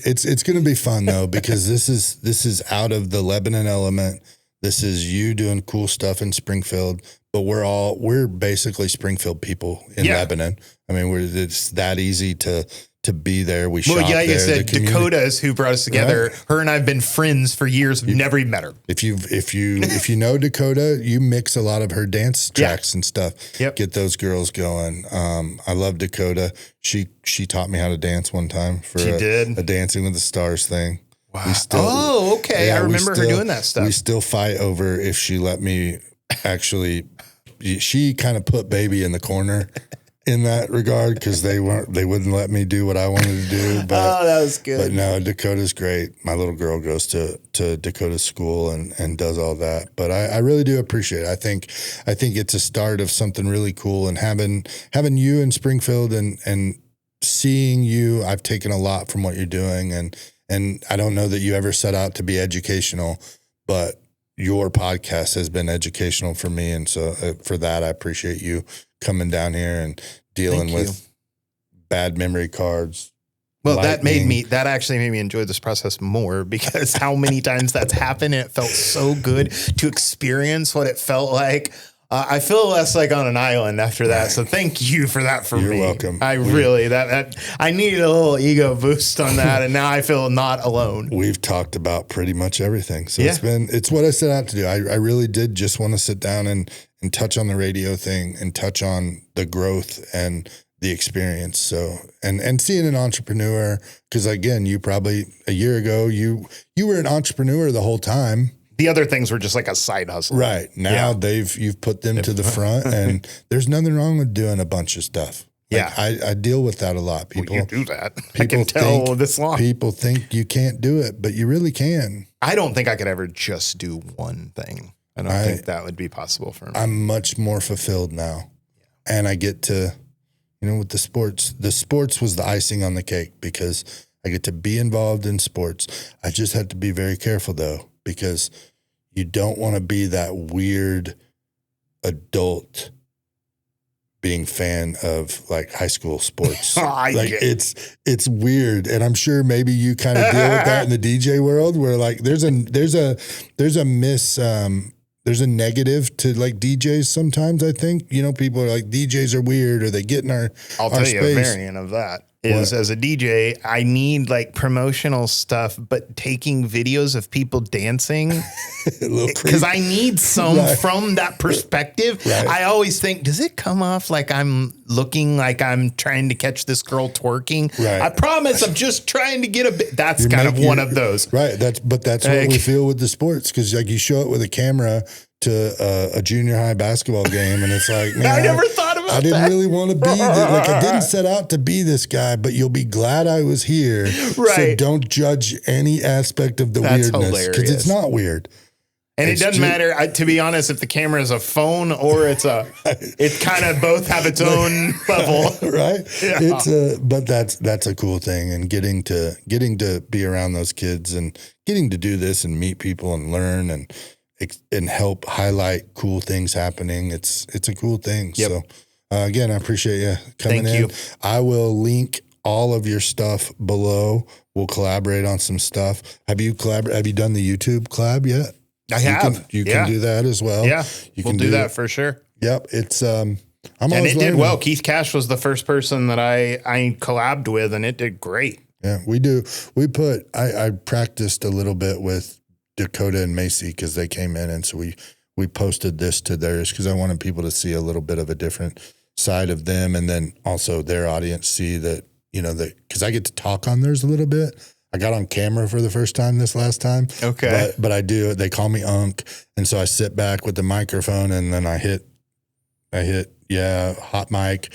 it's going to be fun though, because this is out of the Lebanon element. This is you doing cool stuff in Springfield, but we're basically Springfield people in Lebanon. I mean, it's that easy to be there. We shop there. Like I said, Dakota is who brought us together. Right. Her and I have been friends for years. We've never even met her. If you know Dakota, you mix a lot of her dance tracks and stuff. Yep. Get those girls going. I love Dakota. She taught me how to dance one time for a Dancing with the Stars thing. Wow. Okay. I remember her doing that stuff. We still fight over if she let me actually. She kind of put baby in the corner in that regard, because they wouldn't let me do what I wanted to do. But, that was good. But no, Dakota's great. My little girl goes to Dakota school and does all that. But I really do appreciate it. I think it's a start of something really cool, and having you in Springfield and seeing you, I've taken a lot from what you're doing, and I don't know that you ever set out to be educational, but your podcast has been educational for me. And so for that, I appreciate you coming down here and dealing with bad memory cards. Well, that actually made me enjoy this process more, because how many times that's happened, and it felt so good to experience what it felt like. I feel less like on an island after that. So thank you for that for me. You're welcome. I needed a little ego boost on that. And now I feel not alone. We've talked about pretty much everything. So it's what I set out to do. I really did just want to sit down and touch on the radio thing and touch on the growth and the experience. So, and seeing an entrepreneur, because again, you probably a year ago, you were an entrepreneur the whole time. The other things were just like a side hustle. Right. Now you've put them to the front, and there's nothing wrong with doing a bunch of stuff. Like, I deal with that a lot. People you do that. I can tell this long. People think you can't do it, but you really can. I don't think I could ever just do one thing. I don't think that would be possible for me. I'm much more fulfilled now. And I get to, with the sports was the icing on the cake, because I get to be involved in sports. I just have to be very careful though, because you don't want to be that weird adult being fan of like high school sports. It's weird. And I'm sure maybe you kind of deal with that in the DJ world, where like there's a negative to like DJs sometimes. I think, people are like, DJs are weird, or they get in our I'll tell space. you a variant of that. is as a DJ, I need like promotional stuff, but taking videos of people dancing because I need some from that perspective. Right. I always think, does it come off like I'm looking like I'm trying to catch this girl twerking? Right. I promise I'm just trying to get a bit. That's one of those. Right. That's what we feel with the sports. Cause like you show it with a camera to a junior high basketball game. And it's like, man, I never thought about I didn't really want to be like, I didn't set out to be this guy, but you'll be glad I was here. Right. So don't judge any aspect of the weirdness because it's not weird. And it doesn't matter, to be honest, if the camera is a phone or it's it kind of both have its own level. Right. Yeah. But that's a cool thing. And getting to be around those kids and getting to do this and meet people and learn and help highlight cool things happening. It's a cool thing. Yep. So again, I appreciate you coming in. I will link all of your stuff below. We'll collaborate on some stuff. Have you done the YouTube collab yet? I have. You can do that as well. Yeah. We'll do that for sure. Yep. It's and it did well. Keith Cash was the first person that I collabed with, and it did great. Yeah, we do. I practiced a little bit with Dakota and Macy because they came in, and so we posted this to theirs because I wanted people to see a little bit of a different side of them, and then also their audience see that, because I get to talk on theirs a little bit. I got on camera for the first time this last time. Okay. But I do, they call me Unc. And so I sit back with the microphone and then I hit hot mic,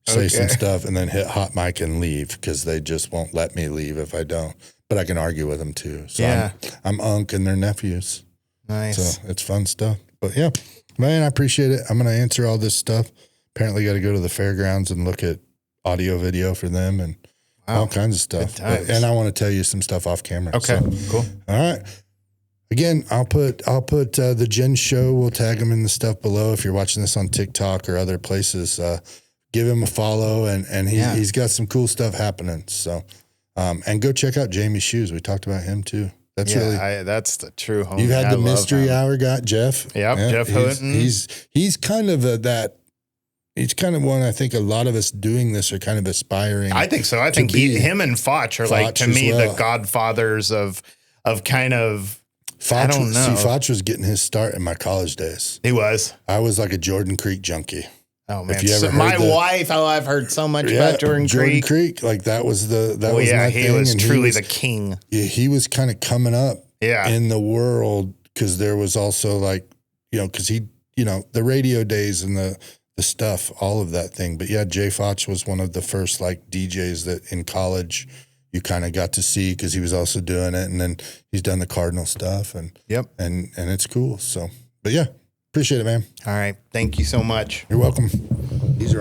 say some stuff, and then hit hot mic and leave because they just won't let me leave if I don't. But I can argue with them too. So I'm Unc and their nephews. Nice. So it's fun stuff. But yeah, man, I appreciate it. I'm going to answer all this stuff. Apparently got to go to the fairgrounds and look at audio, video for them and all kinds of stuff. And I want to tell you some stuff off camera. Okay, cool. All right. Again, I'll put the Jen show. We'll tag them in the stuff below. If you're watching this on TikTok or other places, give him a follow and he's got some cool stuff happening. So, and go check out Jamie's shoes. We talked about him too. That's that's the true home. You've had the mystery hour guy, Jeff. Yep, Jeff Houghton. He's kind of He's kind of one I think a lot of us doing this are kind of aspiring. I think so. I think him and Foch are like, to me, the godfathers of kind of, I don't know. See, Foch was getting his start in my college days. He was. I was like a Jordan Creek junkie. Oh, man. My wife, I've heard so much about Jordan Creek. Like that was my thing. He was truly the king. Yeah, he was kind of coming up in the world because there was also like, because he, the radio days and the stuff, all of that thing. But yeah, Jay Foch was one of the first like DJs that in college you kind of got to see because he was also doing it. And then he's done the Cardinal stuff and and it's cool. So, but yeah, appreciate it, man. All right. Thank you so much. You're welcome.